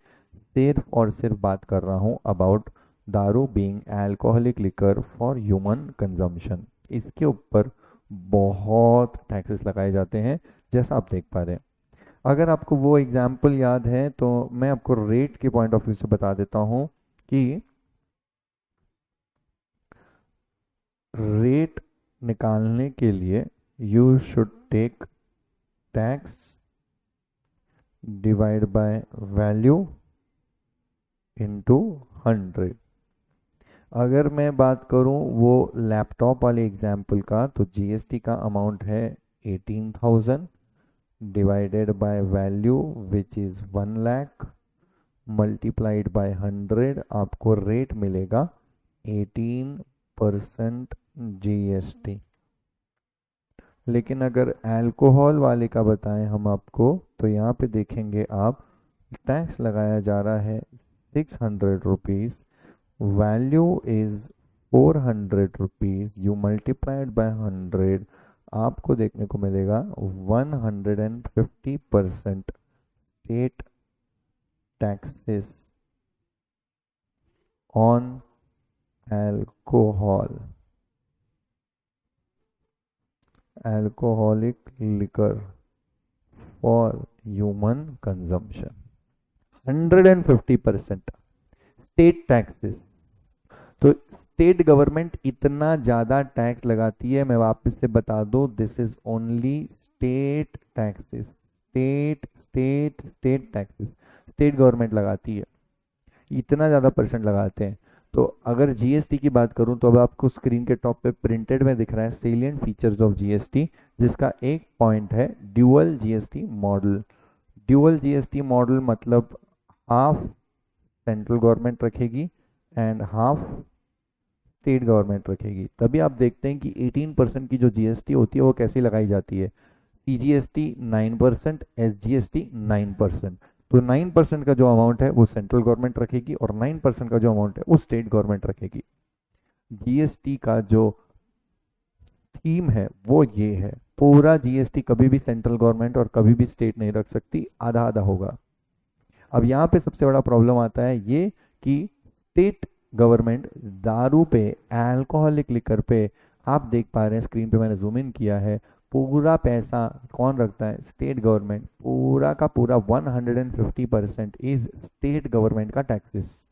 [SPEAKER 1] सिर्फ और सिर्फ बात कर रहा हूँ अबाउट दारू being alcoholic liquor for human consumption. इसके ऊपर बहुत टैक्सेस लगाए जाते हैं, जैसा आप देख पा रहे हैं। अगर आपको वो एग्जाम्पल याद है तो मैं आपको रेट के पॉइंट ऑफ व्यू से बता देता हूँ कि रेट निकालने के लिए you should take tax divide by value into 100। अगर मैं बात करूं वो लैपटॉप वाले एग्जाम्पल का, तो जीएसटी का अमाउंट है 18,000 divided by value which is 1 lakh multiplied by 100, आपको रेट मिलेगा 18% जीएसटी। लेकिन अगर अल्कोहल वाले का बताएं हम आपको, तो यहाँ पे देखेंगे आप, टैक्स लगाया जा रहा है 600 rupees, value is 400 rupees you multiplied by 100, आपको देखने को मिलेगा 150% state taxes on alcohol, alcoholic liquor for human consumption. 150% state taxes. तो स्टेट गवर्नमेंट इतना ज़्यादा टैक्स लगाती है, मैं वापस से बता दूं, this is only state taxes, state state state taxes state government लगाती है, इतना ज़्यादा परसेंट लगाते हैं। तो अगर जीएसटी की बात करूं तो अब आपको स्क्रीन के टॉप पे प्रिंटेड में दिख रहा है सेलिएंट फीचर्स ऑफ जीएसटी, जिसका एक पॉइंट है dual GST model. Dual GST model मतलब हाफ सेंट्रल गवर्नमेंट रखेगी एंड हाफ स्टेट गवर्नमेंट रखेगी। तभी आप देखते हैं कि 18% की जो जीएसटी होती है वो कैसी लगाई जाती है, सीजीएसटी 9%, एसजीएसटी 9%। तो 9% का जो अमाउंट है वो सेंट्रल गवर्नमेंट रखेगी और 9% का जो अमाउंट है वो स्टेट गवर्नमेंट रखेगी। जीएसटी का जो थीम है वो ये है, पूरा जीएसटी कभी भी सेंट्रल गवर्नमेंट और कभी भी स्टेट नहीं रख सकती, आधा आधा होगा। अब यहाँ पे सबसे बड़ा प्रॉब्लम आता है ये कि स्टेट गवर्नमेंट दारू पे, अल्कोहलिक लिकर पे, आप देख पा रहे हैं स्क्रीन पे मैंने जूम इन किया है, पूरा पैसा कौन रखता है, स्टेट गवर्नमेंट। पूरा का पूरा 150% इज स्टेट गवर्नमेंट का टैक्सेस।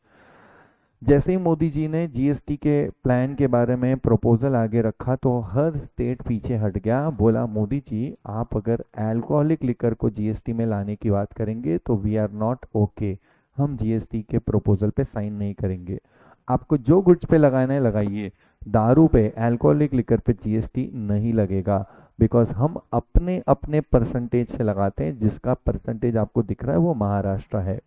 [SPEAKER 1] जैसे ही मोदी जी ने जीएसटी के प्लान के बारे में प्रपोजल आगे रखा तो हर स्टेट पीछे हट गया, बोला मोदी जी आप अगर अल्कोहलिक लिकर को जीएसटी में लाने की बात करेंगे तो वी आर नॉट ओके, हम जीएसटी के प्रपोजल पे साइन नहीं करेंगे। आपको जो गुड्स पे लगाना है लगाइए, दारू पे, अल्कोहलिक लिकर पे जीएसटी नहीं लगेगा, बिकॉज हम अपने अपने परसेंटेज से लगाते हैं, जिसका परसेंटेज आपको दिख रहा है वो महाराष्ट्र है।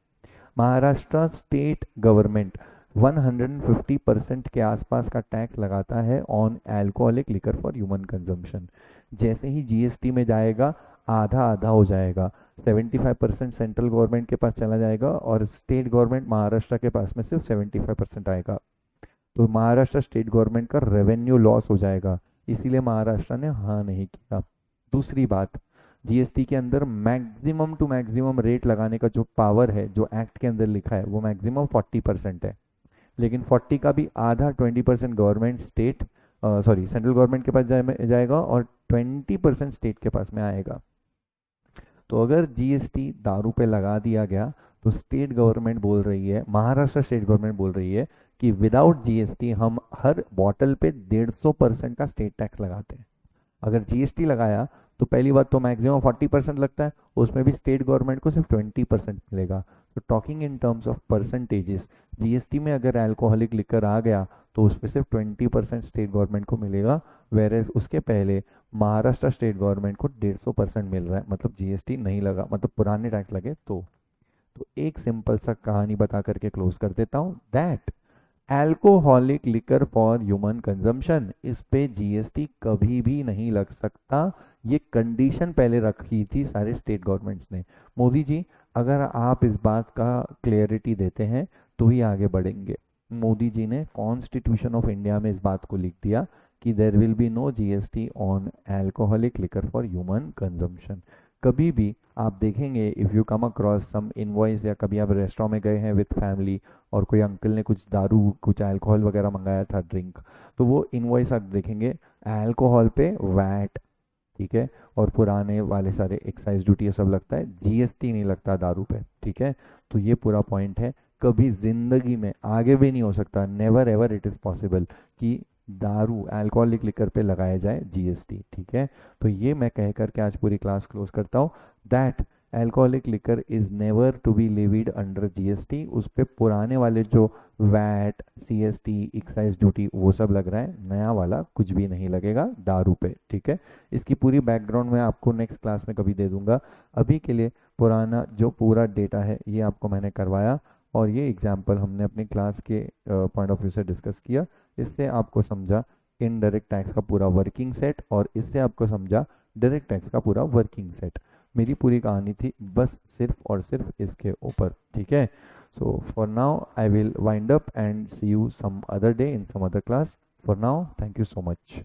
[SPEAKER 1] महाराष्ट्र स्टेट गवर्नमेंट 150% के आसपास का टैक्स लगाता है on alcoholic liquor for human consumption. जैसे ही जीएसटी में जाएगा आधा आधा हो जाएगा, 75% सेंट्रल गवर्नमेंट के पास चला जाएगा और स्टेट गवर्नमेंट महाराष्ट्र के पास में सिर्फ 75% आएगा। तो महाराष्ट्र स्टेट गवर्नमेंट का रेवेन्यू लॉस हो जाएगा, इसीलिए महाराष्ट्र ने हाँ नहीं किया। दूसरी बात, जीएसटी के अंदर मैक्सिमम टू मैक्सिमम रेट लगाने का जो पावर है, जो एक्ट के अंदर लिखा है, वो मैक्सिमम 40% है, लेकिन 40 का भी आधा 20% government state sorry central government के पास जाएगा और 20% स्टेट के पास में आएगा। तो अगर जीएसटी दारू पे लगा दिया गया तो स्टेट गवर्नमेंट बोल रही है, महाराष्ट्र स्टेट गवर्नमेंट बोल रही है कि विदाउट जीएसटी हम हर बॉटल पे 150% का स्टेट टैक्स लगाते हैं। अगर जीएसटी लगाया तो पहली बात तो मैक्सिमम 40% लगता है, उसमें भी स्टेट गवर्नमेंट को सिर्फ 20% मिलेगा। तो talking in terms of percentages, GST में अगर अल्कोहलिक लिकर आ गया तो उस पर सिर्फ 20% स्टेट गवर्नमेंट को मिलेगा, वेरेज उसके पहले महाराष्ट्र स्टेट गवर्नमेंट को 150% मिल रहा है, मतलब जीएसटी नहीं लगा, मतलब पुराने टैक्स लगे। तो एक सिंपल सा कहानी बता करके क्लोज कर देता हूँ, that alcoholic liquor for human consumption, इस पे जीएसटी कभी भी नहीं लग सकता। ये कंडीशन पहले रखी थी सारे स्टेट गवर्नमेंट्स ने। मोदी जी अगर आप इस बात का क्लियरिटी देते हैं तो ही आगे बढ़ेंगे। मोदी जी ने कॉन्स्टिट्यूशन ऑफ इंडिया में इस बात को लिख दिया कि there will be no GST on alcoholic liquor for human consumption. कभी भी आप देखेंगे, if you come across some invoice, या कभी आप रेस्टोरेंट में गए हैं विद फैमिली और कोई अंकल ने कुछ दारू, कुछ अल्कोहल वगैरह मंगाया था, ड्रिंक, तो वो इनवॉइस आप देखेंगे अल्कोहल पे वैट, ठीक है, और पुराने वाले सारे एक्साइज ड्यूटी ये सब लगता है, जीएसटी नहीं लगता दारू पे, ठीक है। तो ये पूरा पॉइंट है, कभी जिंदगी में आगे भी नहीं हो सकता, never ever it is possible कि दारू अल्कोहलिक लिकर पे लगाया जाए जीएसटी, ठीक है। तो ये मैं कह करके आज पूरी क्लास क्लोज करता हूँ, that alcoholic liquor is never to be levied under GST. उस पर पुराने वाले जो वैट, सीएसटी, एक्साइज ड्यूटी वो सब लग रहा है, नया वाला कुछ भी नहीं लगेगा दारू पे, ठीक है। इसकी पूरी बैकग्राउंड मैं आपको नेक्स्ट क्लास में कभी दे दूंगा। अभी के लिए पुराना जो पूरा डेटा है ये आपको मैंने करवाया और ये एग्जाम्पल हमने अपनी क्लास के पॉइंट ऑफ व्यू से डिस्कस किया। इससे आपको समझा इनडायरेक्ट टैक्स का पूरा वर्किंग सेट और इससे आपको समझा डायरेक्ट टैक्स का पूरा वर्किंग सेट। मेरी पूरी कहानी थी बस सिर्फ और सिर्फ इसके ऊपर, ठीक है। So for now I will wind up and see you some other day in some other class. For now thank you so much.